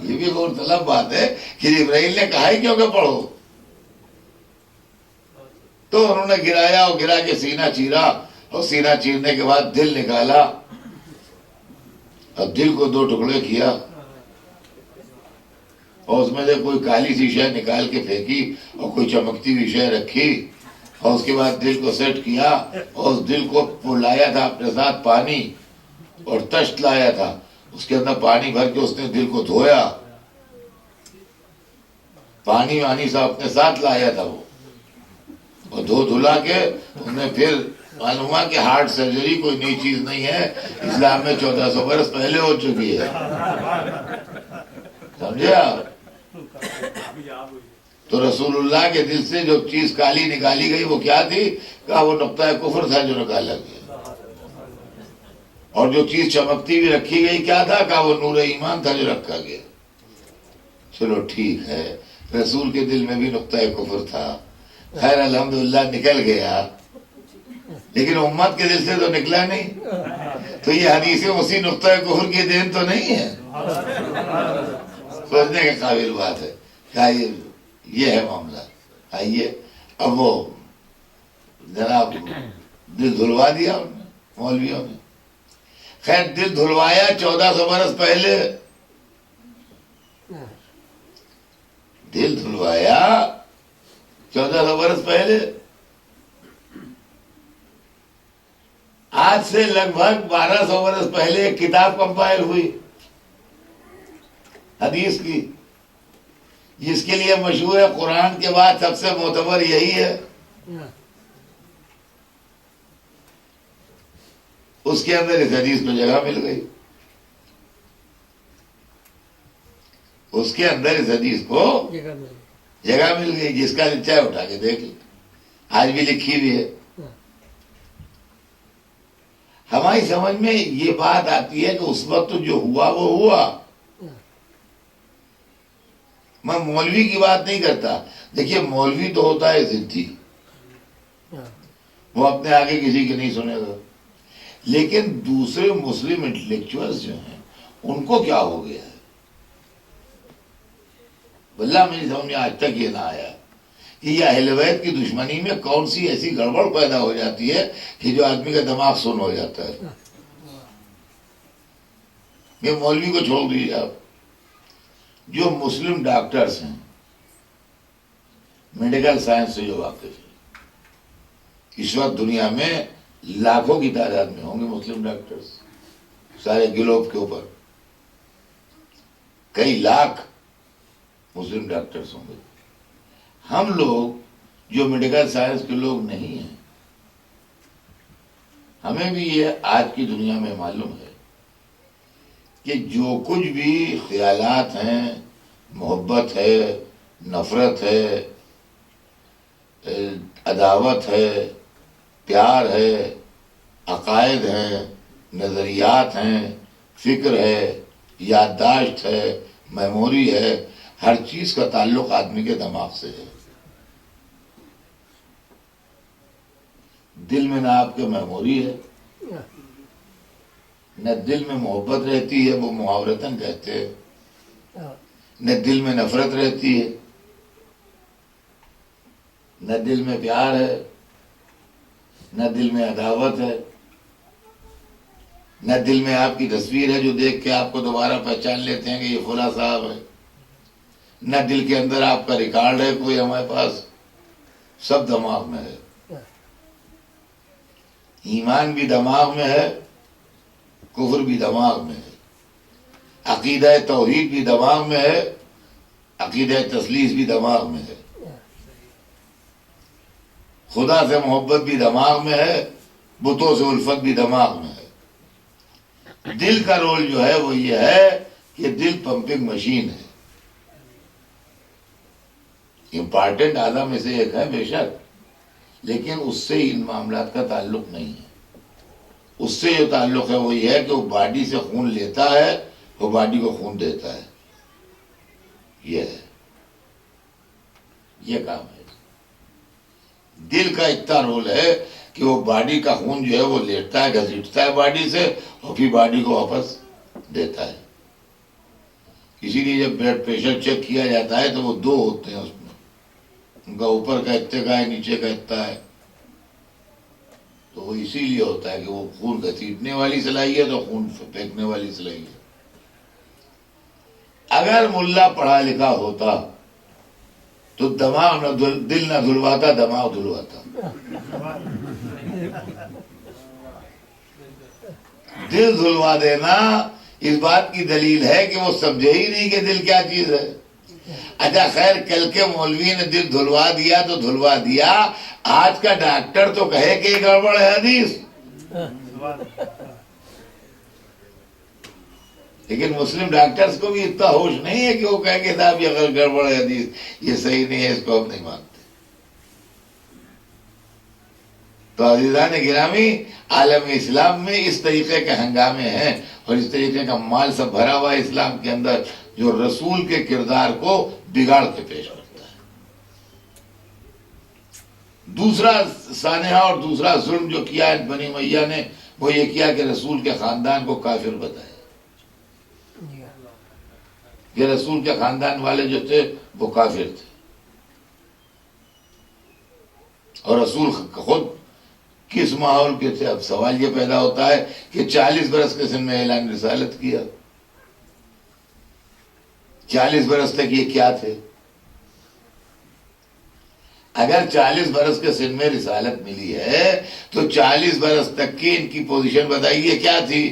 یہ بھی غور طلب بات ہے کہ جبرائیل نے کہا ہی کیوں کہ پڑھو؟ تو انہوں نے گرایا، اور گرا کے سینہ چیرا، اور سینہ چیرنے کے بعد دل نکالا، اب دل کو 2 ٹکڑے کیا، اور اس میں سے کوئی کالی سی شے نکال کے پھینکی اور کوئی چمکتی ہوئی شے رکھی، اور اس کے بعد دل کو سیٹ کیا، اور اس دل کو لایا تھا اپنے ساتھ پانی اور تشت لایا تھا، اس کے اندر پانی بھر کے اس نے دل کو دھویا، پانی وانی سب اپنے ساتھ لایا تھا وہ، اور دھلا کے انہوں نے پھر معلوم ہوا کہ ہارٹ سرجری کوئی نئی چیز نہیں ہے، اسلام میں 1400 برس پہلے ہو چکی ہے، سمجھے آپ؟ تو رسول اللہ کے دل سے جو چیز کالی نکالی گئی وہ کیا تھی؟ کہا وہ نقطۂ کفر تھا جو نکالا گیا، اور جو چیز چمکتی ہوئی رکھی گئی کیا تھا؟ کہا وہ نور ایمان تھا جو رکھا گیا۔ چلو ٹھیک ہے، رسول کے دل میں بھی نقطۂ کفر تھا، خیر الحمدللہ نکل گیا، لیکن امت کے دل سے تو نکلا نہیں، تو یہ حدیثیں اسی نقطۂ کفر کی دین تو نہیں ہے؟ سوچنے کے قابل بات ہے۔ کیا یہ ہے معاملہ؟ آئیے اب وہ جناب دل دھلوا دیا انہوں نے، مولویوں نے، خیر دل دھلوایا 1400 برس پہلے، دل دھلوایا 1400 برس پہلے، آج سے لگ بھگ 1200 برس پہلے ایک کتاب کمپائل ہوئی حدیث کی، جس کے لیے مشہور ہے قرآن کے بعد سب سے معتبر یہی ہے، اس کے اندر اس حدیث کو جگہ مل گئی، اس کے اندر اس حدیث کو جگہ مل گئی، جس کا چاہے اٹھا کے دیکھ لیں، آج بھی لکھی ہوئی ہے۔ ہماری سمجھ میں یہ بات آتی ہے کہ اس وقت جو ہوا وہ ہوا، میں مولوی کی بات نہیں کرتا، دیکھیے مولوی تو ہوتا ہے ضدی، وہ اپنے آگے کسی کی نہیں سنے گا، لیکن دوسرے مسلم انٹلیکچوئلز جو ہیں ان کو کیا ہو گیا ہے؟ واللہ میری سمجھ میں آج تک یہ نہ آیا کہ یہ اہل بیت کی دشمنی میں کون سی ایسی گڑبڑ پیدا ہو جاتی ہے کہ جو آدمی کا دماغ سن ہو جاتا ہے۔ یہ مولوی کو چھوڑ دیجیے آپ، جو مسلم ڈاکٹرز ہیں، میڈیکل سائنس سے جو واقف ہیں، اس وقت دنیا میں لاکھوں کی تعداد میں ہوں گے مسلم ڈاکٹرز، سارے گلوب کے اوپر کئی لاکھ مسلم ڈاکٹرز ہوں گے۔ ہم لوگ جو میڈیکل سائنس کے لوگ نہیں ہیں، ہمیں بھی یہ آج کی دنیا میں معلوم ہے کہ جو کچھ بھی خیالات ہیں، محبت ہے، نفرت ہے، عداوت ہے، پیار ہے، عقائد ہیں، نظریات ہیں، فکر ہے، یادداشت ہے، میموری ہے، ہر چیز کا تعلق آدمی کے دماغ سے ہے۔ دل میں نہ آپ کے میموری ہے، نہ دل میں محبت رہتی ہے، وہ محاورتاً کہتے ہیں، نہ دل میں نفرت رہتی ہے، نہ دل میں پیار ہے، نہ دل میں عداوت ہے، نہ دل میں آپ کی تصویر ہے جو دیکھ کے آپ کو دوبارہ پہچان لیتے ہیں کہ یہ فلاں صاحب ہے، نہ دل کے اندر آپ کا ریکارڈ ہے کوئی ہمارے پاس، سب دماغ میں ہے۔ ایمان بھی دماغ میں ہے، کفر بھی دماغ میں ہے، عقیدہ توحید بھی دماغ میں ہے، عقیدہ تثلیث بھی دماغ میں ہے، خدا سے محبت بھی دماغ میں ہے، بتوں سے الفت بھی دماغ میں ہے۔ دل کا رول جو ہے وہ یہ ہے کہ دل پمپنگ مشین ہے، امپارٹنٹ اعلیٰ میں سے ایک ہے بے شک، لیکن اس سے ان معاملات کا تعلق نہیں ہے۔ اس سے جو تعلق ہے وہ یہ ہے کہ وہ باڈی سے خون لیتا ہے، وہ باڈی کو خون دیتا ہے، یہ ہے، یہ کام ہے۔ دل کا اتنا رول ہے کہ وہ باڈی کا خون جو ہے وہ لیتا ہے، گھسیٹتا ہے باڈی سے، اور پھر باڈی کو واپس دیتا ہے۔ اسی لیے جب بلڈ پریشر چیک کیا جاتا ہے تو وہ دو ہوتے ہیں اس میں، ان کا اوپر کا اتنے کا ہے، نیچے کا اتنا ہے، تو وہ اسی لیے ہوتا ہے کہ وہ خون گھسیٹنے والی صلاحیت اور خون پھینکنے والی صلاحیت۔ اگر ملا پڑھا لکھا ہوتا تو دماغ نہ دل نہ دھلواتا، دماغ دھلواتا. دل دھلوا دینا اس بات کی دلیل ہے کہ وہ سمجھے ہی نہیں کہ دل کیا چیز ہے. اچھا خیر، کل کے مولوی نے دل دھلوا دیا تو دھلوا دیا، آج کا ڈاکٹر تو کہے کہ یہ گڑبڑ ہے حدیث. لیکن مسلم ڈاکٹرز کو بھی اتنا ہوش نہیں ہے کہ وہ کہے کہ صاحب یہ گڑبڑ ہے حدیث، یہ صحیح نہیں ہے، اس کو ہم نہیں مانتے. تو عزیزان گرامی، عالم اسلام میں اس طریقے کے ہنگامے ہیں اور اس طریقے کا مال سب بھرا ہوا ہے اسلام کے اندر، جو رسول کے کردار کو بگاڑ کے پیش کرتا ہے. دوسرا سانحہ اور دوسرا ظلم جو کیا ہے بنی امیہ نے، وہ یہ کیا کہ رسول کے خاندان کو کافر بتایا، کہ رسول کے خاندان والے جو تھے وہ کافر تھے. اور رسول خود کس ماحول کے تھے؟ اب سوال یہ پیدا ہوتا ہے کہ 40 برس کے سن میں اعلان رسالت کیا. 40 برس تک یہ کیا تھے؟ اگر 40 برس کے سن میں رسالت ملی ہے تو 40 برس تک کی ان کی پوزیشن بتائیے کیا تھی؟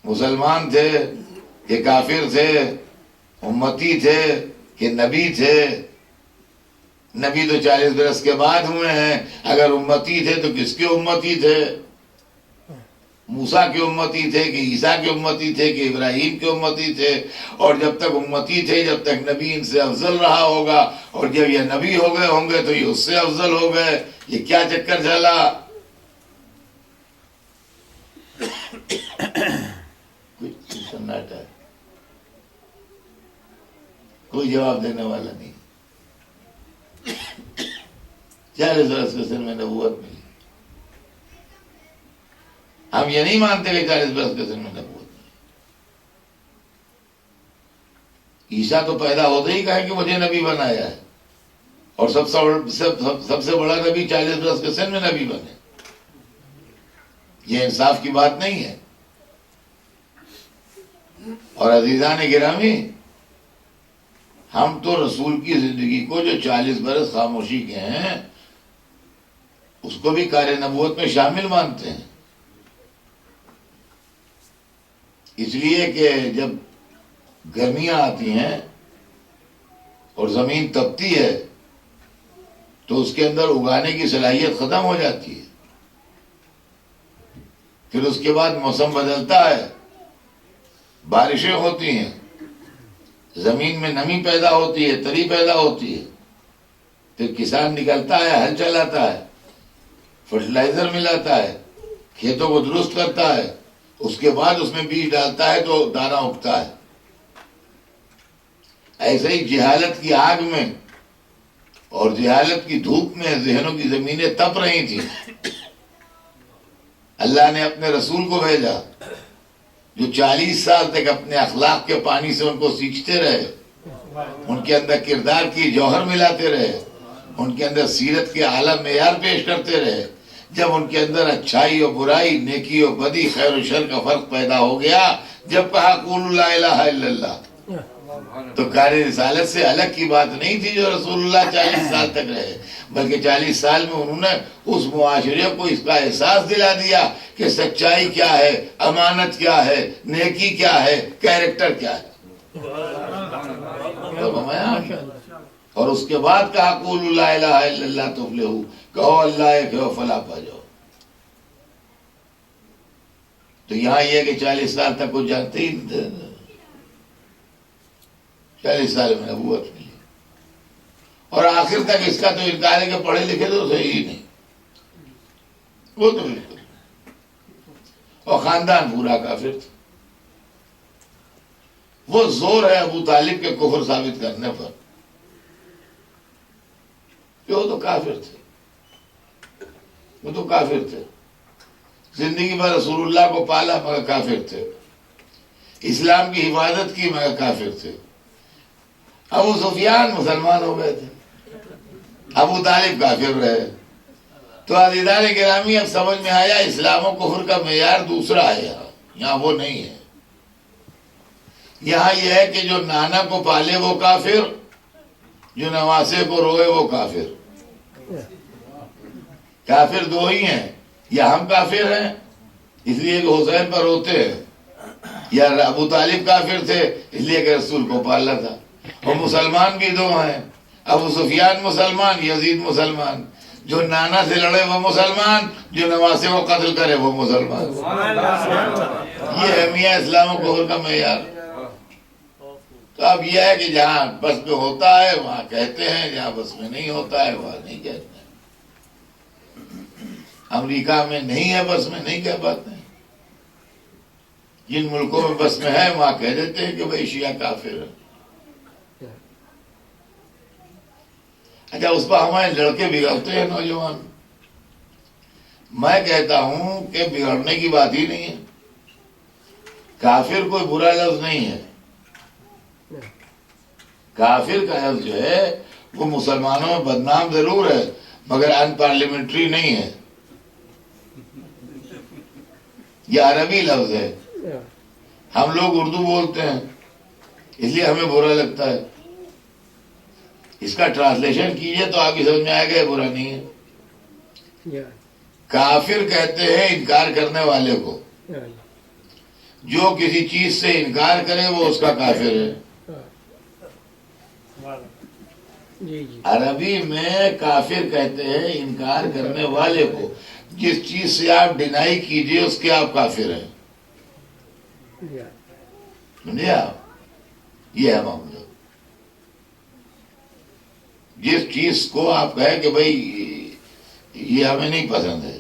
مسلمان تھے کہ کافر تھے؟ امتی تھے کہ نبی تھے؟ نبی تو 40 برس کے بعد ہوئے ہیں. اگر امتی تھے تو کس کے امتی تھے؟ موسیٰ کے امتی تھے کہ عیسیٰ کے امتی تھے کہ ابراہیم کے امتی تھے؟ اور جب تک امتی تھے، جب تک نبی ان سے افضل رہا ہوگا، اور جب یہ نبی ہو گئے ہوں گے تو یہ اس سے افضل ہو گئے. یہ کیا چکر چلا؟ کچھ سناٹا ہے، کوئی جواب دینے والا نہیں. 40 برس کے سن میں نبوت ملی. ہم یہ نہیں مانتے کہ 40 برس کے سن میں نبوت ملی. عیسیٰ تو پیدا ہوتے ہی کہا کہ مجھے نبی بنایا ہے، اور سب سے بڑا نبی 40 برس کے سن میں نبی بنے. یہ انصاف کی بات نہیں ہے. اور عزیزان گرامی، ہم تو رسول کی زندگی کو جو 40 برس خاموشی کے ہیں اس کو بھی کار نبوت میں شامل مانتے ہیں. اس لیے کہ جب گرمیاں آتی ہیں اور زمین تپتی ہے تو اس کے اندر اگانے کی صلاحیت ختم ہو جاتی ہے. پھر اس کے بعد موسم بدلتا ہے، بارشیں ہوتی ہیں، زمین میں نمی پیدا ہوتی ہے، تری پیدا ہوتی ہے. پھر کسان نکلتا ہے، ہل چلاتا ہے، فرٹیلائزر ملاتا ہے، کھیتوں کو درست کرتا ہے، اس کے بعد اس میں بیج ڈالتا ہے تو دانہ اگتا ہے. ایسے ہی جہالت کی آگ میں اور جہالت کی دھوپ میں ذہنوں کی زمینیں تپ رہی تھیں. اللہ نے اپنے رسول کو بھیجا جو 40 سال تک اپنے اخلاق کے پانی سے ان کو سینچتے رہے، ان کے اندر کردار کی جوہر ملاتے رہے، ان کے اندر سیرت کے اعلیٰ معیار پیش کرتے رہے. جب ان کے اندر اچھائی اور برائی، نیکی اور بدی، خیر و شر کا فرق پیدا ہو گیا، جب کہا قولوا لا الہ الا اللہ، تو کار رسالت سے الگ کی بات نہیں تھی جو رسول اللہ 40 سال تک رہے، بلکہ 40 سال میں انہوں نے اس معاشرے کو اس کا احساس دلا دیا کہ سچائی کیا ہے، امانت کیا ہے، نیکی کیا ہے، کیریکٹر کیا ہے. اور اس کے بعد کہا قولوا لا الہ الا اللہ تفلحوا، کہو اللہ ایک ہے فلاح پا جاؤ. تو یہاں یہ کہ 40 سال تک وہ جانتے ہی نہیں تھے. 40 سال میں نبوت ملی، اور آخر تک اس کا تو انکار ہے کہ پڑھے لکھے تو صحیح ہی نہیں، وہ تو بالکل. اور خاندان پورا کافر تھا. وہ زور ہے ابو طالب کے کفر ثابت کرنے پر کہ وہ تو کافر تھے، وہ تو کافر تھے. زندگی میں رسول اللہ کو پالا مگر کافر تھے، اسلام کی حفاظت کی مگر کافر تھے. ابو سفیان مسلمان ہو گئے تھے، ابو طالب کافر رہے. تو عزیزان گرامی، اب سمجھ میں آیا اسلام و کفر کا معیار دوسرا ہے. یہاں وہ نہیں ہے. یہاں یہ ہے کہ جو نانا کو پالے وہ کافر، جو نواسے کو روئے وہ کافر. کافر دو ہی ہیں، یا ہم کافر ہیں اس لیے کہ حسین پر روتے ہیں، یا ابو طالب کافر تھے اس لیے کہ رسول کو پالا تھا. اور مسلمان بھی دو ہیں، ابو سفیان مسلمان، یزید مسلمان. جو نانا سے لڑے وہ مسلمان، جو نواسے کو قتل کرے وہ مسلمان. یہ اہمیہ اسلام و کفر کا معیار. تو اب یہ ہے کہ جہاں بس میں ہوتا ہے وہاں کہتے ہیں، جہاں بس میں نہیں ہوتا ہے وہاں نہیں کہتے ہیں. امریکہ میں نہیں ہے بس میں نہیں کہہ پاتے ہیں. جن ملکوں میں بس میں ہے وہاں کہہ دیتے ہیں کہ بھائی شیعہ کافر ہے. اچھا اس پر ہمارے لڑکے بگڑتے ہیں نوجوان. میں کہتا ہوں کہ بگڑنے کی بات ہی نہیں ہے. کافر کوئی برا لفظ نہیں ہے. کافر کا لفظ جو ہے وہ مسلمانوں میں بدنام ضرور ہے مگر ان پارلیمنٹری نہیں ہے. یہ عربی لفظ ہے. ہم لوگ اردو بولتے ہیں اس لیے ہمیں برا لگتا ہے. اس کا ٹرانسلیشن کیجئے تو آپ کی سمجھ میں آئے گا یہ برا نہیں ہے. کافر کہتے ہیں انکار کرنے والے کو. جو کسی چیز سے انکار کرے وہ اس کا کافر ہے. عربی میں کافر کہتے ہیں انکار کرنے والے کو. جس چیز سے آپ ڈینائی کیجئے اس کے آپ کافر ہیں. سمجھے آپ؟ یہ ہے معاملہ. جس چیز کو آپ کہیں کہ بھئی یہ ہمیں نہیں پسند ہے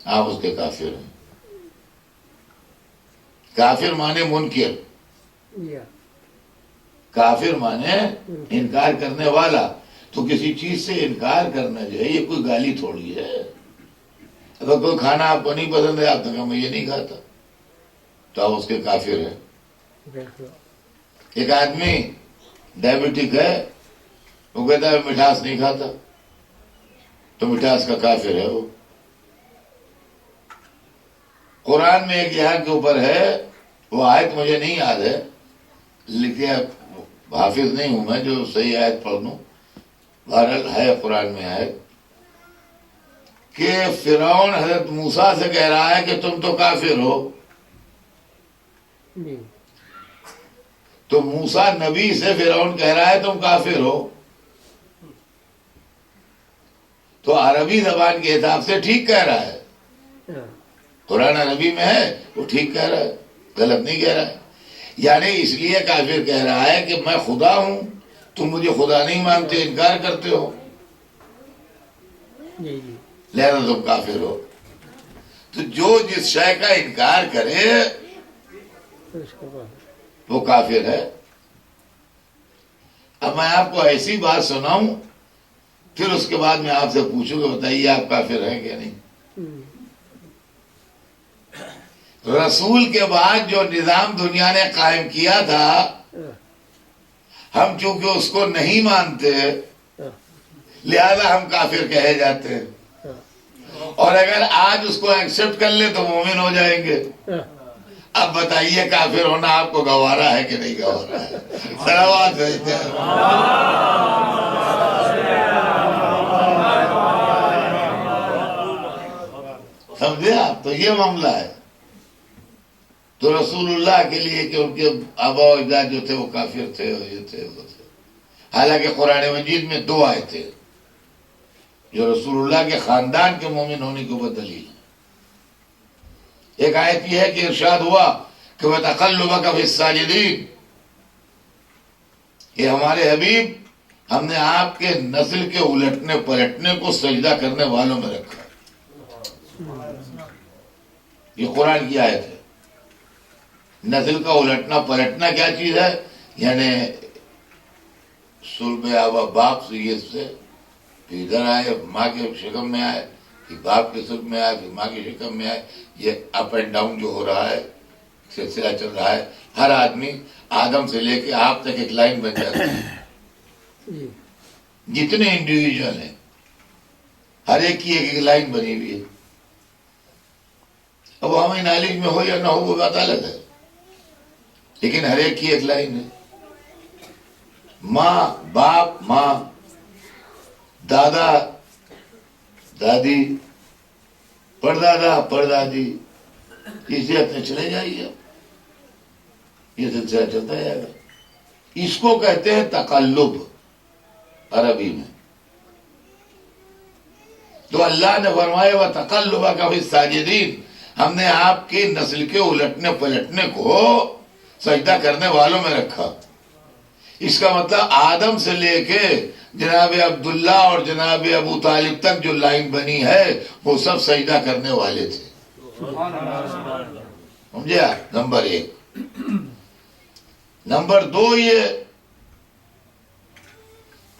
آپ اس کے کافر ہیں. کافر مانے منکر، کافر مانے انکار کرنے والا. تو کسی چیز سے انکار کرنا جو ہے یہ کوئی گالی تھوڑی ہے. اگر کوئی کھانا آپ کو نہیں پسند ہے آپ نے کہا میں یہ نہیں کھاتا تو آپ اس کے کافر ہیں. ایک آدمی ڈائبٹک ہے وہ کہتا ہے مٹھاس نہیں کھاتا تو مٹھاس کا کافر ہے وہ. قرآن میں ایک یہاں کے اوپر ہے وہ آیت مجھے نہیں یاد ہے لیکن حافظ نہیں ہوں میں جو صحیح آیت پڑھ لوں. بہرحال ہے قرآن میں آیت کہ فرعون حضرت موسیٰ سے کہہ رہا ہے کہ تم تو کافر ہو. تو موسیٰ نبی سے فرعون کہہ رہا ہے تم کافر ہو. تو عربی زبان کے حساب سے ٹھیک کہہ رہا ہے. قرآن عربی میں ہے وہ ٹھیک کہہ رہا ہے، غلط نہیں کہہ رہا ہے. یعنی اس لیے کافر کہہ رہا ہے کہ میں خدا ہوں تم مجھے خدا نہیں مانتے انکار کرتے ہو لہذا تم کافر ہو. تو جو جس شے کا انکار کرے وہ کافر ہے. اب میں آپ کو ایسی بات سناؤں پھر اس کے بعد میں آپ سے پوچھوں گا بتائیے آپ کافر ہیں کہ نہیں. رسول کے بعد جو نظام دنیا نے قائم کیا تھا ہم چونکہ اس کو نہیں مانتے لہذا ہم کافر کہے جاتے ہیں. اور اگر آج اس کو ایکسپٹ کر لے تو مومن ہو جائیں گے. اب بتائیے کافر ہونا آپ کو گوارا ہے کہ نہیں گوارا ہے؟ صلوات بھیجتے ہیں. سمجھے آپ؟ تو یہ معاملہ ہے. تو رسول اللہ کے لیے کہ ان کے آبا و اجداد جو تھے وہ کافر تھے اور یہ تھے وہ تھے. حالانکہ قرآن مجید میں دو آیتیں تھے جو رسول اللہ کے خاندان کے مومن ہونے کے اوپر دلیل ہے. ایک آیت یہ ہے کہ ارشاد ہوا کہ وَتَقَلُّبَكَ فِي السَّاجِدِينَ، یہ ہمارے حبیب ہم نے آپ کے نسل کے الٹنے پلٹنے کو سجدہ کرنے والوں میں رکھا. یہ قرآن کی آیت ہے. نسل کا الٹنا پلٹنا کیا چیز ہے؟ یعنی صلب آبا باپ سے یہ سے پھر ادھر آئے ماں کے شکم میں آئے پھر باپ کے صلب میں آئے پھر ماں کے شکم میں آئے. یہ اپ اینڈ ڈاؤن جو ہو رہا ہے سلسلہ چل رہا ہے. ہر آدمی آدم سے لے کے آپ تک ایک لائن بن جاتی ہے. جتنے انڈیویجول ہیں ہر ایک کی ایک ایک لائن بنی ہوئی ہے. اب ہمیں نالج میں ہو یا نہ ہو وہ بات الگ ہے. لیکن ہر ایک کی ایک لائن ہے. ماں باپ ماں، دادا دادی، پردادا پردادی، اسے اپنے چلے جائیے. یہ سلسلہ چلتا جائے گا. اس کو کہتے ہیں تقلب عربی میں. تو اللہ نے فرمایا وَتَقَلُّبَكَ فِي السَّاجِدِينَ، ہم نے آپ کی نسل کے الٹنے پلٹنے کو سجدہ کرنے والوں میں رکھا. اس کا مطلب آدم سے لے کے جناب عبداللہ اور جناب ابو طالب تک جو لائن بنی ہے وہ سب سجدہ کرنے والے تھے. سمجھے؟ نمبر 1. نمبر 2 یہ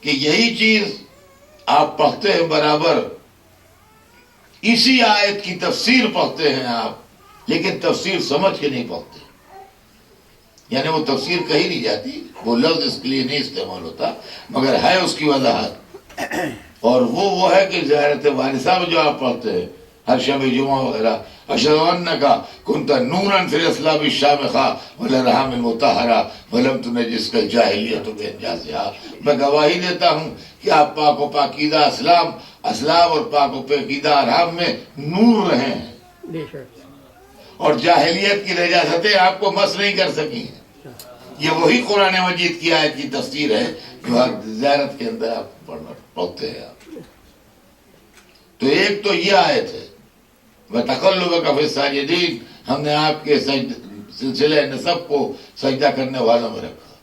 کہ یہی چیز آپ پڑھتے ہیں برابر، اسی آیت کی تفسیر پڑھتے ہیں آپ، لیکن تفسیر سمجھ کے نہیں پڑھتے. یعنی وہ تفسیر کہی نہیں جاتی، وہ لفظ اس کے لیے نہیں استعمال ہوتا، مگر ہے اس کی وضاحت. اور وہ ہے کہ زیارت وارثہ میں جو آپ پڑھتے ہیں ہر شب جمعہ وغیرہ، اشہد انک کنت نورا فی الاصلاب الشامخہ والارحام المطہرہ ولم تنجسک الجاہلیۃ بانجازہا، میں گواہی دیتا ہوں کہ آپ پاک و پاکیزہ اسلام اور پاک و پاکیزہ ارحام میں نور رہے ہیں، اور جاہلیت کی نجاستیں آپ کو مس نہیں کر سکی ہیں. یہ وہی قرآن مجید کی آیت کی تفسیر ہے جو زیارت کے اندر آپ پڑھتے ہیں. آپ تو ایک تو یہ آیت ہے وَتَقَلُّبَكَ فِي السَّاجِدِينَ، ہم نے آپ کے سلسلہ نسب کو سجدہ کرنے والوں میں رکھا.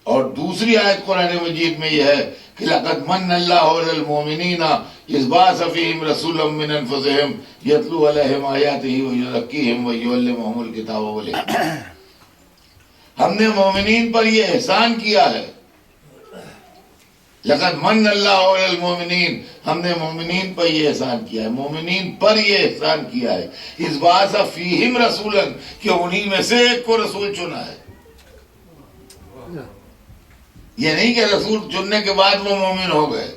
اور دوسری آیت قرآن مجید میں یہ ہے کہ لَقَدْ مَنَّ اللَّهُ عَلَى الْمُؤْمِنِينَ إِذْ بَعَثَ فِيهِمْ رَسُولًا مِّنْ أَنفُسِهِمْ يَتْلُو عَلَيْهِمْ آيَاتِهِ وَيُزَكِّيهِمْ وَيُعَلِّمُهُمُ الْكِتَابَ وَالْحِكْمَةَ. ہم نے مومنین پر یہ احسان کیا ہے. لَقَدْ مَنَّ اللَّهُ عَلَى الْمُؤْمِنِينَ، ہم نے مومنین پر یہ احسان کیا ہے، مومنین پر یہ احسان کیا ہے. اِذْ بَعَثَ فِيهِمْ رَسُولًا، کہ انہی میں سے ایک کو رسول چنا ہے. یہ نہیں کہ رسول چننے کے بعد وہ مومن ہو گئے،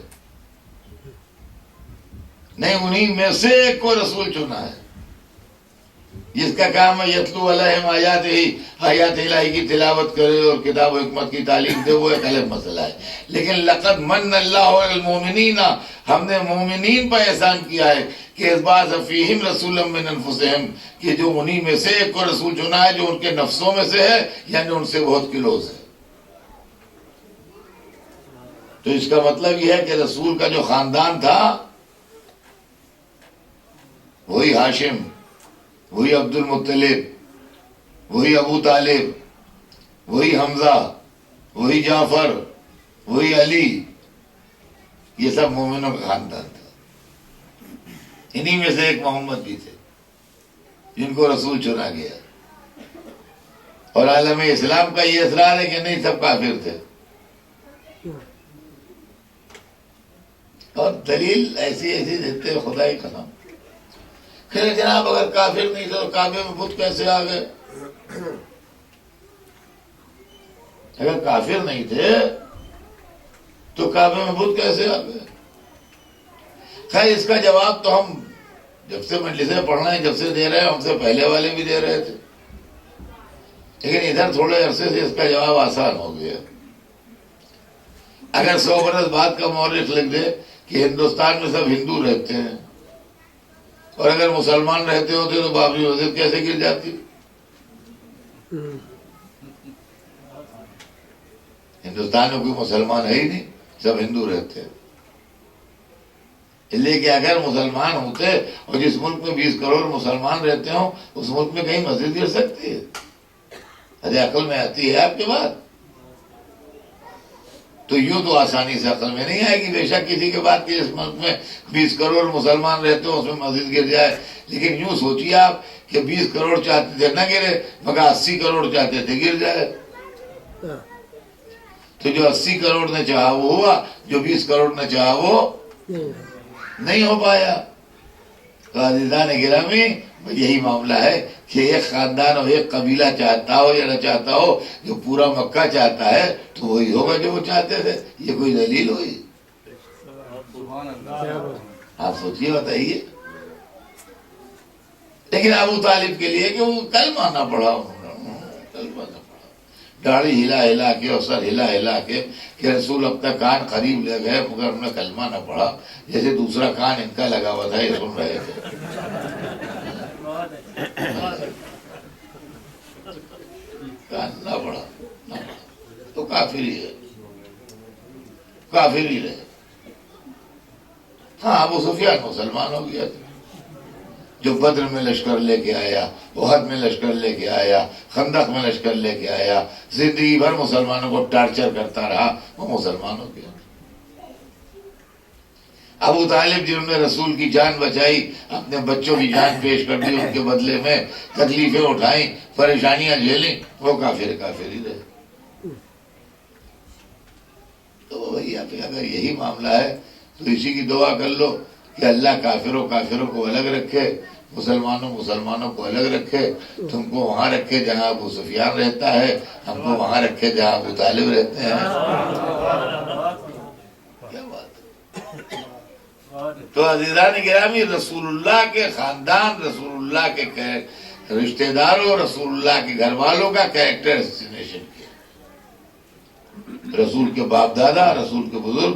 نہیں، انہی میں سے ایک کو رسول چنا ہے جس کا کام ہے یتلو علیہم آیات الہی کی تلاوت کرے اور کتاب و حکمت کی تعلیم دے. وہ ایک الگ مسئلہ ہے. لیکن لقد من اللہ علی المؤمنین، ہم نے مومنین پر احسان کیا ہے کہ اذ بعث فیہم رسولا من انفسہم، کہ جو انہی میں سے ایک کو رسول چنا ہے جو ان کے نفسوں میں سے ہے، یعنی ان سے بہت کلوز ہے. تو اس کا مطلب یہ ہے کہ رسول کا جو خاندان تھا وہی ہاشم، وہی عبد المطلب، وہی ابو طالب، وہی حمزہ، وہی جعفر، وہی علی، یہ سب مومنوں کا خاندان تھا. انہی میں سے ایک محمد بھی تھے جن کو رسول چنا گیا. اور عالم اسلام کا یہ اصرار ہے کہ نہیں، سب کافر تھے. اور دلیل ایسی دیتے ہیں خدا کی قسم. کہ جناب اگر کافر نہیں تھے تو کعبے میں بت کیسے آ گئے؟ اگر کافر نہیں تھے تو کعبے میں بت کیسے آ گئے؟ خیر اس کا جواب تو ہم جب سے مجلسیں پڑھ رہے ہیں، جب سے دے رہے ہیں، ہم سے پہلے والے بھی دے رہے تھے. لیکن ادھر تھوڑے عرصے سے اس کا جواب آسان ہو گیا. اگر 100 برس بعد کا مورخ لکھ دے کہ ہندوستان میں سب ہندو رہتے ہیں، اور اگر مسلمان رہتے ہوتے تو بابری مسجد کیسے گر جاتی؟ ہندوستان میں کوئی مسلمان ہے ہی نہیں، سب ہندو رہتے ہیں. اس لیے کہ اگر مسلمان ہوتے اور جس ملک میں 20 کروڑ مسلمان رہتے ہوں، اس ملک میں کہیں مسجد گر سکتی ہے؟ ارے عقل میں آتی ہے آپ کے بات؟ تو یوں تو آسانی سے عقل میں نہیں آئے گی. بے شک کسی کے بعد کہ اس ملک میں 20 کروڑ مسلمان رہتے ہوں، اس میں مسجد گر جائے. لیکن یوں سوچیے آپ کہ 20 کروڑ چاہتے تھے نہ گرے، مگر 80 کروڑ چاہتے تھے گر جائے. تو جو 80 کروڑ نے چاہا وہ ہوا، جو 20 کروڑ نے چاہا وہ نہیں ہو پایا. تو عزیزان گرامی، یہی معاملہ ہے کہ ایک خاندان اور ایک قبیلہ چاہتا ہو یا نہ چاہتا ہو، جو پورا مکہ چاہتا ہے تو وہی ہوگا جو وہ چاہتے تھے. یہ کوئی دلیل ہوئی؟ آپ سوچیے، بتائیے. لیکن ابو طالب کے لیے کہ وہ کلمہ نہ پڑھا انہوں نے، کلمہ نہ پڑھا، داڑھی ہلا ہلا کے اور سر ہلا ہلا کے کہ رسول اپنا کان قریب لے گئے مگر انہوں نے کلمہ نہ پڑھا، جیسے دوسرا کان ان کا لگا ہوا تھا، یہ سن رہے تھے۔ کان نہ پڑھا تو کافر ہی ہے، کافر ہی رہے۔ ہاں ابو سفیان مسلمان ہو گیا تھا، جو بدر میں لشکر لے کے آیا، احد میں لشکر لے کے آیا، خندق میں لشکر لے کے آیا، زندگی بھر مسلمانوں کو ٹارچر کرتا رہا، وہ مسلمان ہو گیا۔ ابو طالب جنہوں نے رسول کی جان بچائی، اپنے بچوں کی جان پیش کر دی، ان کے بدلے میں تکلیفیں اٹھائیں، پریشانیاں جھیلیں، وہ کافر ہی رہے۔ تو بھیا پہ اگر یہی معاملہ ہے تو اسی کی دعا کر لو کہ اللہ کافروں کو الگ رکھے، مسلمانوں کو الگ رکھے، تم کو وہاں رکھے جہاں ابو سفیان رہتا ہے، ہم کو وہاں رکھے جہاں ابو طالب رہتے ہیں۔ کیا بات ہے؟ تو عزیزان گرامی، رسول اللہ کے خاندان، رسول اللہ کے رشتہ داروں، رسول اللہ کے گھر والوں کا کیریکٹر اسٹیمیشن کیا۔ رسول کے باپ دادا، رسول کے بزرگ،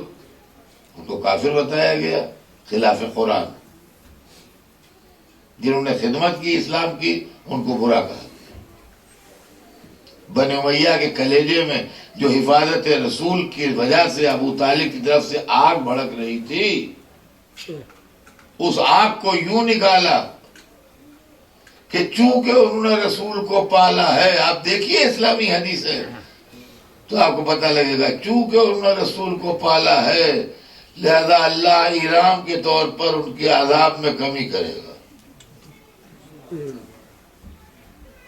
ان کو کافر بتایا گیا خلاف قرآن۔ جنہوں نے خدمت کی اسلام کی، ان کو برا کہا گیا۔ بنی امیہ کے کلیجے میں جو حفاظت رسول کی وجہ سے ابو طالب کی طرف سے آگ بھڑک رہی تھی، اس آگ کو یوں نکالا کہ چونکہ انہوں نے رسول کو پالا ہے، آپ دیکھیے اسلامی حدیث ہے تو آپ کو پتہ لگے گا، چونکہ انہوں نے رسول کو پالا ہے لہذا اللہ انعام کے طور پر ان کے عذاب میں کمی کرے گا۔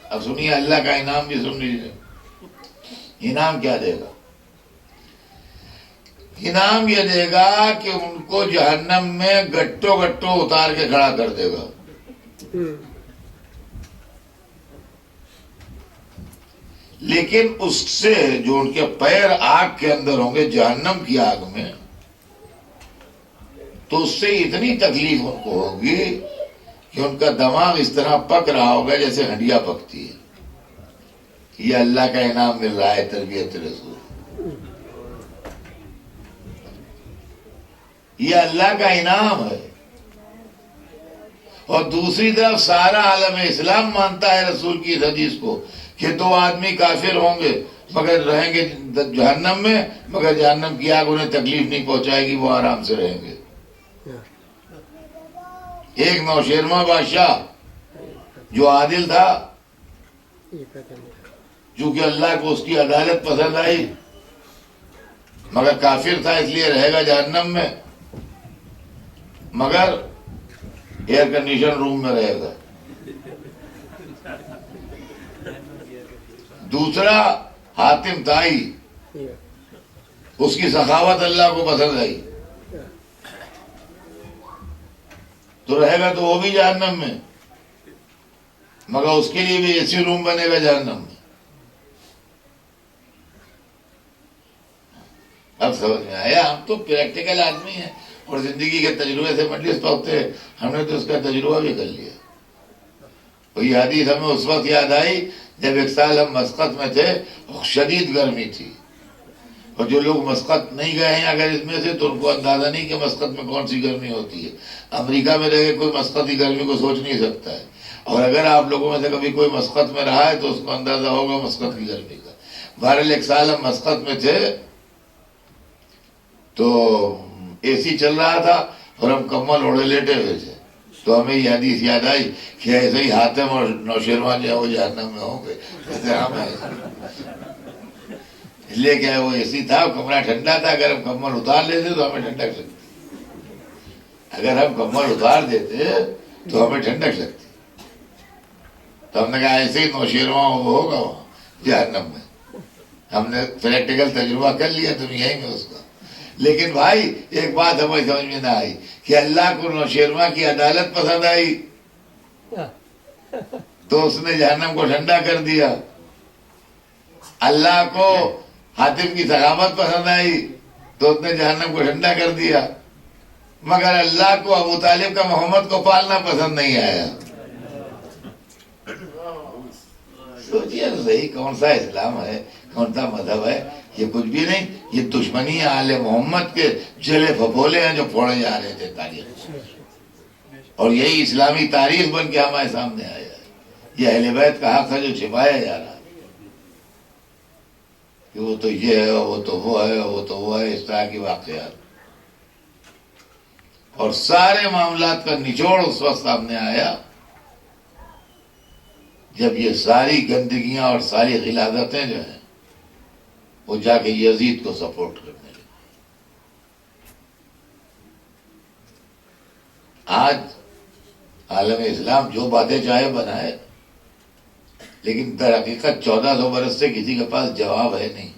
اب سنیے اللہ کا انعام بھی سن لیجیے۔ انعام کیا دے گا؟ انعام یہ دے گا کہ ان کو جہنم میں گٹو اتار کے کھڑا کر دے گا۔ لیکن اس سے جو ان کے پیر آگ کے اندر ہوں گے، جہنم کی آگ میں، تو اس سے اتنی تکلیف ان کو ہوگی کہ ان کا دماغ اس طرح پک رہا ہوگا جیسے ہنڈیا پکتی ہے۔ یہ اللہ کا انعام مل رہا ہے تربیت رسول، یہ اللہ کا انعام ہے۔ اور دوسری طرف سارا عالم اسلام مانتا ہے رسول کی اس حدیث کو کہ 2 آدمی کافر ہوں گے مگر رہیں گے جہنم میں، مگر جہنم کی آگ انہیں تکلیف نہیں پہنچائے گی، وہ آرام سے رہیں گے۔ ایک نوشیروان بادشاہ جو عادل تھا، چونکہ اللہ کو اس کی عدالت پسند آئی، مگر کافر تھا اس لیے رہے گا جہنم میں، مگر ایئر کنڈیشن روم میں رہے گا۔ دوسرا حاتم تائی، اس کی سخاوت اللہ کو پسند آئی تو رہے گا تو وہ بھی جہنم میں، مگر اس کے لیے بھی ایسی روم بنے گا جہنم میں۔ اب سمجھ میں آیا؟ ہم تو پریکٹیکل آدمی ہیں اور زندگی کے تجربے سے مجلس پہنچتے ہیں، ہم نے تو اس کا تجربہ بھی کر لیا۔ اور یہ حدیث ہمیں اس وقت یاد آئی جب 1 سال ہم مسقط میں تھے، شدید گرمی تھی، اور جو لوگ مسقط نہیں گئے ہیں اگر اس میں سے تو ان کو اندازہ نہیں کہ مسقط میں کون سی گرمی ہوتی ہے۔ امریکہ میں رہ کے کوئی مسقط کی گرمی کو سوچ نہیں سکتا ہے، اور اگر آپ لوگوں میں سے کبھی کوئی مسقط میں رہا ہے تو اس کو اندازہ ہوگا مسقط کی گرمی کا۔ بہرحال 1 سال ہم مسقط میں تھے تو اے سی چل رہا تھا اور ہم کمبل اوڑھے لیٹے ہوئے تھے، تو ہمیں یہ حدیث یاد آئی کہ ایسے ہی حاتم اور نوشیروان جو ہے وہ جہنم میں ہوں گے جیسے ہم ہیں۔ اس لیے کہ وہ اے سی تھا، کمرہ ٹھنڈا تھا، اگر ہم کمبل اتار لیتے تو ہمیں ٹھنڈک لگتی، اگر ہم کمبل اتار دیتے تو ہمیں ٹھنڈک لگتی۔ تو ہم نے کہا ایسے ہی نوشیروان وہ ہوگا وہاں جہنم میں۔ ہم نے پریکٹیکل تجربہ کر لیا دنیا میں اس کا۔ لیکن بھائی ایک بات ہمیں سمجھ میں نہ آئی کہ اللہ کو نوشیروان کی عدالت پسند آئی تو اس نے جہنم کو ٹھنڈا کر دیا، اللہ کو حاتم کی سخاوت پسند آئی تو اس نے جہنم کو ٹھنڈا کر دیا، مگر اللہ کو ابو طالب کا محمد کو پالنا پسند نہیں آیا۔ سوچیے صحیح کون سا اسلام ہے، کون سا مذہب ہے؟ یہ کچھ بھی نہیں، یہ دشمنی آل محمد کے جلے پھپولے ہیں جو پھوڑے جا رہے تھے تاریخ، اور یہی اسلامی تاریخ بن کے ہمارے سامنے آیا ہے۔ یہ اہل بیت کا حق ہے جو چھپایا جا رہا ہے کہ وہ تو یہ ہے، وہ تو وہ ہے، وہ تو وہ ہے، اس طرح کی واقعات، اور سارے معاملات کا نچوڑ اس وقت سامنے آیا جب یہ ساری گندگیاں اور ساری غلاظتیں جو ہیں وہ جا کے یزید کو سپورٹ کرنے لگی۔ آج عالم اسلام جو باتیں چاہے بنائے، لیکن در حقیقت 1400 برس سے کسی کے پاس جواب ہے نہیں۔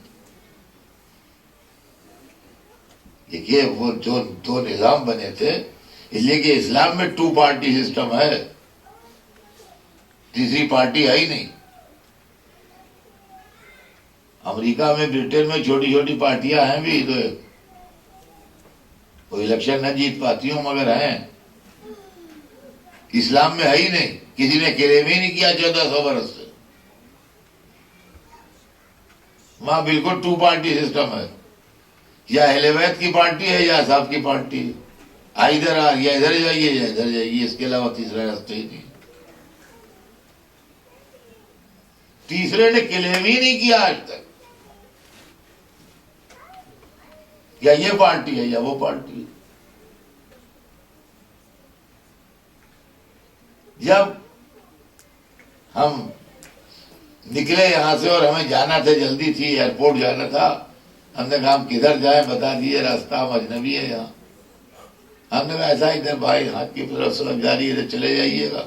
دیکھیے وہ جو دو نظام بنے تھے، اس لیے کہ اسلام میں 2 پارٹی سسٹم ہے، تیسری پارٹی ہے ہی نہیں۔ امریکہ میں، برٹن میں چھوٹی چھوٹی پارٹیاں ہیں بھی، تو وہ الیکشن نہ جیت پاتی ہوں مگر ہیں۔ اسلام میں ہے ہی نہیں، کسی نے کلیم ہی نہیں کیا 1400 برس سے۔ وہاں بالکل 2 پارٹی سسٹم ہے، یا اہل بیت کی پارٹی ہے یا اصحاب کی پارٹی ہے، ادھر یا ادھر جائیے یا ادھر جائیے، اس کے علاوہ تیسرا راستہ ہی نہیں۔ تیسرے نے کلیم ہی نہیں کیا آج تک، یا یہ پارٹی ہے یا وہ پارٹی ہے۔ جب ہم نکلے یہاں سے اور ہمیں جانا تھا، جلدی تھی، ایئرپورٹ جانا تھا، ہم نے کہا ہم کدھر جائیں، بتا دیے راستہ، ہم اجنبی ہے یہاں۔ ہم نے کہا ایسا ادھر بھائی ہاتھ کی طرف سڑک جاری ہے، چلے جائیے گا،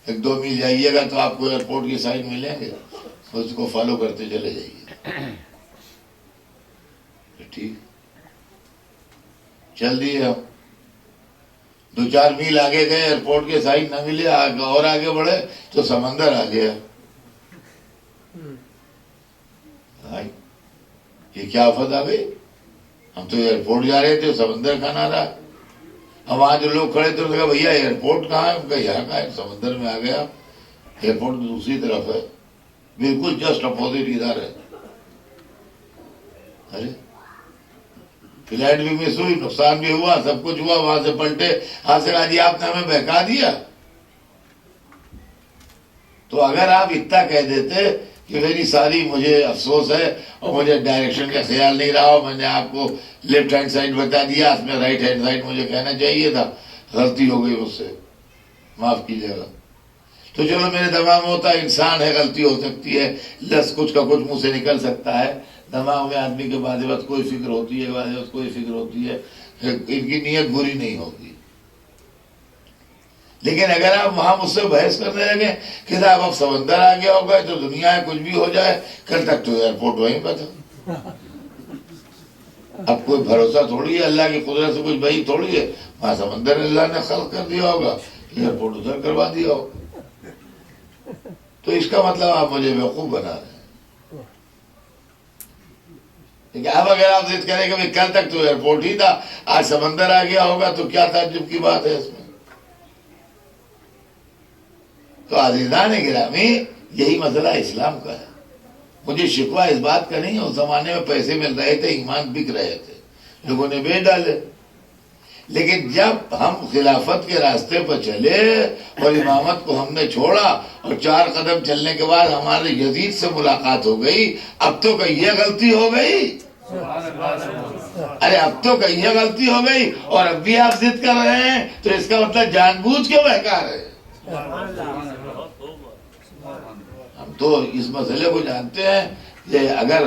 1-2 میل جائیے گا تو آپ کو ایئرپورٹ کی سائن ملیں گے، اس کو فالو کرتے چلے جائیے۔ ٹھیک، چل دیے ہم 2-4 میل آگے گئے، ایئرپورٹ کے سائن نہ ملے، اور آگے بڑھے تو سمندر آ گیا۔ یہ کیا آفت آ گئی، ہم تو ایئرپورٹ جا رہے تھے، سمندر کا نعرہ۔ اب وہاں جو لوگ کھڑے تھے انہوں نے کہا بھیا ایئرپورٹ کہاں ہے؟ ان کا یہاں کا ہے، سمندر میں آ گیا، ایئرپورٹ دوسری طرف ہے، بالکل جسٹ اپوزٹ ادھر ہے۔ ارے فلائٹ بھی مس ہوئی، نقصان بھی ہوا، سب کچھ ہوا، وہاں سے پلٹے، ہاں سے کہا جی آپ نے ہمیں بہکا دیا۔ تو اگر آپ اتنا کہہ دیتے کہ میری ساری مجھے افسوس ہے اور مجھے ڈائریکشن کا خیال نہیں رہا، اور میں نے آپ کو لیفٹ ہینڈ سائڈ بتا دیا، اس میں رائٹ ہینڈ سائڈ مجھے کہنا چاہیے تھا، غلطی ہو گئی مجھ سے، معاف کیجیے گا، تو چلو میرے دماغ میں ہوتا ہے انسان ہے، غلطی ہو سکتی ہے، لفظ کچھ کا کچھ منہ سے نکل سکتا ہے، دماغ میں آدمی کے بعد وقت کوئی فکر ہوتی ہے، بعد وقت کوئی فکر ہوتی ہے، ان کی نیت بری نہیں ہوتی۔ لیکن اگر آپ وہاں مجھ سے بحث کرنے لگے کہ صاحب اب سمندر آ گیا ہوگا تو دنیا ہے، کچھ بھی ہو جائے، کل تک تو ایئرپورٹ وہیں پہ تھا۔ اب کوئی بھروسہ تھوڑی ہے، اللہ کی قدرت سے کچھ بھائی تھوڑی ہے، وہاں سمندر اللہ نے خلق کر دیا ہوگا، ایئرپورٹ ادھر کروا دیا ہوگا۔ تو اس کا مطلب آپ مجھے بیوقوف بنا رہے ہیں۔ اب اگر آپ ضد کریں کہ کل تک تو ایئرپورٹ ہی تھا، آج سمندر آ گیا ہوگا، تو کیا تعجب کی بات ہے اس میں؟ تو عزیزان گرامی، یہی مسئلہ اسلام کا ہے۔ مجھے شکوہ اس بات کا نہیں ہے، اس زمانے میں پیسے مل رہے تھے، ایمان بک رہے تھے، لوگوں نے بیچ ڈالے، لیکن جب ہم خلافت کے راستے پر چلے اور امامت کو ہم نے چھوڑا اور 4 قدم چلنے کے بعد ہمارے یزید سے ملاقات ہو گئی، اب تو کہیں یہ غلطی ہو گئی، ارے اب تو کہیں یہ غلطی ہو گئی، اور اب بھی آپ ضد کر رہے ہیں، تو اس کا مطلب جان بوجھ کے بہکا رہے ہیں۔ ہم تو اس مسئلے کو جانتے ہیں کہ اگر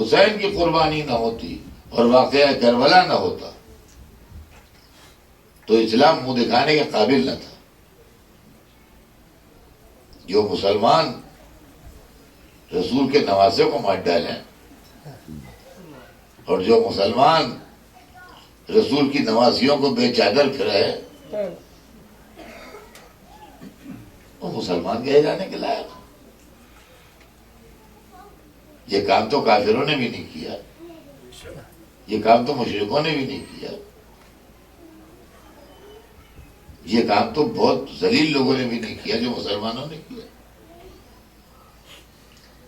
حسین کی قربانی نہ ہوتی اور واقعہ کربلا نہ ہوتا تو اسلام منہ دکھانے کے قابل نہ تھا۔ جو مسلمان رسول کے نواسے کو مار ڈالیں اور جو مسلمان رسول کی نواسیوں کو بے چادر پھرائے، وہ مسلمان کہے جانے کے لائق۔ یہ کام تو کافروں نے بھی نہیں کیا، یہ کام تو مشرکوں نے بھی نہیں کیا، یہ کام تو بہت ذلیل لوگوں نے بھی نہیں کیا جو مسلمانوں نے کیا۔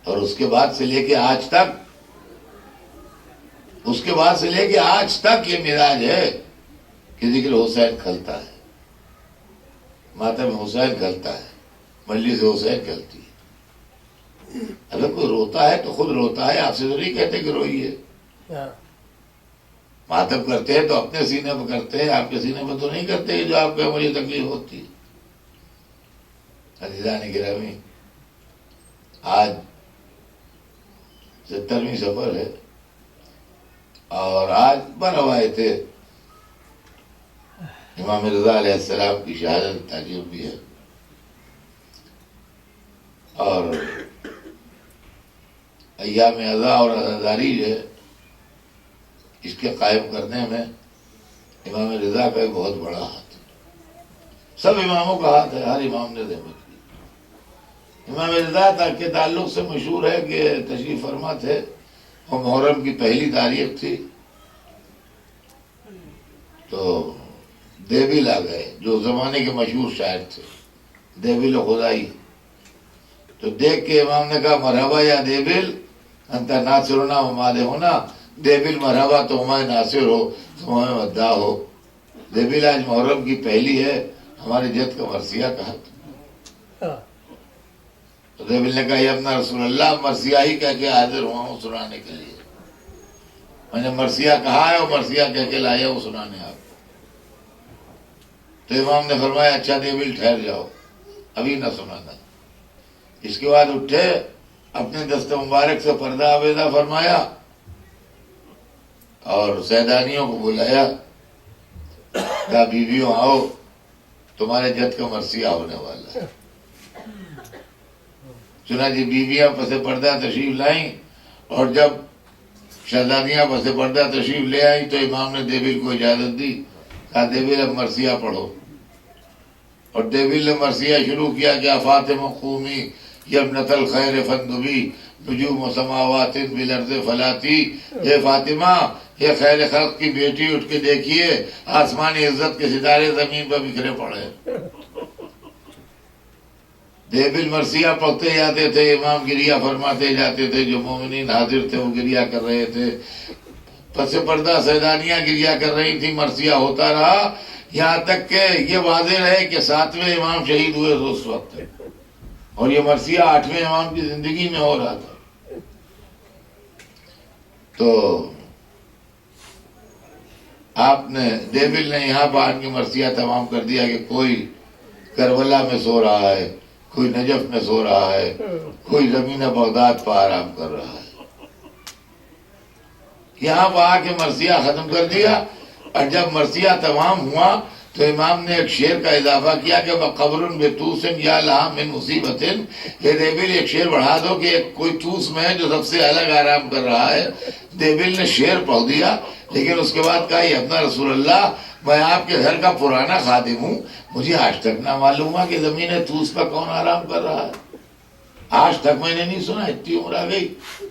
اور اس کے بعد سے لے کے آج تک یہ مزاج ہے کہ ذکر حسین کھلتا ہے، ماتم حسین کھلتا ہے، مجلس حسین کھلتی ہے۔ اگر کوئی روتا ہے تو خود روتا ہے، آپ سے تو نہیں کہتے کہ روئیے۔ ماتم کرتے ہیں تو اپنے سینے پہ کرتے ہیں، آپ کے سینے پہ تو نہیں کرتے جو آپ کو مجھے تکلیف ہوتی ہے۔ عزیزان گرامی، آج 70ویں سفر ہے اور آج بروائے تھے امام رضا علیہ السلام کی شہادت تعجب بھی ہے، اور ایام عزا اور عزاداری جو ہے اس کے قائم کرنے میں امام رضا کا ایک بہت بڑا ہاتھ ہے۔ سب اماموں کا ہاتھ ہے، ہر امام نے زحمت کی۔ امام رضا کے تعلق سے مشہور ہے کہ تشریف فرما تھے اور محرم کی پہلی تاریخ تھی تو دیبل آ گئے، جو زمانے کے مشہور شاعر تھے، دیبل خدائی۔ تو دیکھ کے امام نے کہا مرحبا یا دیبل انت ناصرنا و مادحنا، دیبل مرحبا تو ہمارے ناصر ہو، تم ہمیں مداح ہو۔ دیبل آج محرم کی پہلی ہے، ہمارے جد کا مرثیہ کہا۔ تو دیبل نے کہا یا ابن رسول اللہ، مرثیہ ہی کہہ کے حاضر ہوا ہوں سنانے کے لیے، میں نے مرثیہ کہا ہے اور مرثیہ کہہ کے لایا ہوں سنانے آپ۔ تو امام نے فرمایا اچھا دیبل ٹھہر جاؤ، ابھی نہ سنانا۔ اس کے بعد اٹھے، اپنے دست مبارک سے پردہ آویزہ فرمایا اور سیدانیوں کو بلایا، کہا بیویوں آؤ، تمہارے جد کا مرثیہ ہونے والا ہے۔ چنانچہ بیویاں پس پردہ تشریف لائیں، اور جب شہزادیاں پس پردہ تشریف لے آئیں تو امام نے دیبل کو اجازت دی، کہا دیبل اب مرثیہ پڑھو۔ اور دیبل نے مرثیہ شروع کیا کہ فاطمہ قومی یبنت الخیر فندبی نجوم سماوات بالارض فلاتی، اے فاطمہ، یہ خیر خلق کی بیٹی، اٹھ کے دیکھیے آسمانی عزت کے ستارے زمین پر بکھرے پڑے۔ دیبل مرثیہ پڑھتے جاتے تھے، امام گریہ فرماتے جاتے تھے، جو مومنین حاضر تھے وہ گریہ کر رہے تھے، پس پردہ سیدانیاں گریہ کر رہی تھی، مرثیہ ہوتا رہا، یہاں تک کہ یہ واضح رہے کہ 7ویں امام شہید ہوئے اس وقت، اور یہ مرثیہ 8ویں امام کی زندگی میں ہو رہا تھا۔ تو آپ نے دیبل نے یہاں پر آن کے مرثیہ تمام کر دیا کہ کوئی کربلا میں سو رہا ہے، کوئی نجف میں سو رہا ہے، کوئی زمین بغداد پر آرام کر رہا ہے۔ یہاں پر آ کے مرثیہ ختم کر دیا، اور جب مرثیہ تمام ہوا تو امام نے ایک شعر کا اضافہ کیا کہ قبر بتوس یا لہا من مصیبت، یہ دیبل ایک شعر بڑھا دو کہ کوئی توس میں ہے جو سب سے الگ آرام کر رہا ہے۔ دیبل نے شعر پڑھ دیا، لیکن اس کے بعد کہا یہ اپنا رسول اللہ، میں آپ کے گھر کا پرانا خادم ہوں، مجھے آج تک نہ معلوم ہوا کہ زمین توس پر کون آرام کر رہا ہے، آج تک میں نے نہیں سنا، اتنی عمر آ گئی۔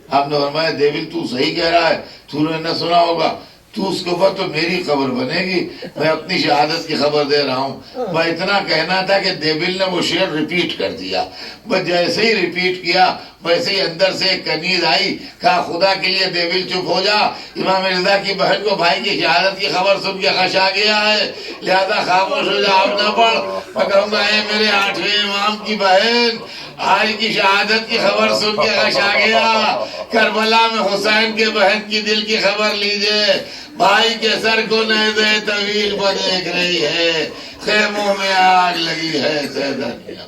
آپ نے فرمایا دیبل تو صحیح کہہ رہا ہے، تو نے نہ سنا ہوگا، تو اس کے اوپر تو میری خبر بنے گی، میں اپنی شہادت کی خبر دے رہا ہوں۔ میں اتنا کہنا تھا کہ دیبل نے وہ شعر ریپیٹ کر دیا، بس جیسے ہی ریپیٹ کیا ویسے ہی اندر سے ایک کنیز آئی، کہا خدا کے لیے دیبل چپ ہو جا، امام رضا کی بہن کو بھائی کی شہادت کی خبر سن کے خش آ گیا ہے، لہذا خاموش ہو جا، اب نہ پڑھ۔ میں کہوں گا اے میرے 8ویں امام کی بہن، آج کی شہادت کی خبر سن کے خش آ گیا، کربلا میں حسین کے بہن کی دل کی خبر لیجئے، بھائی کے سر کو نیزے طویل پر دیکھ رہی ہے، خیموں میں آگ لگی ہے سیدانیہ۔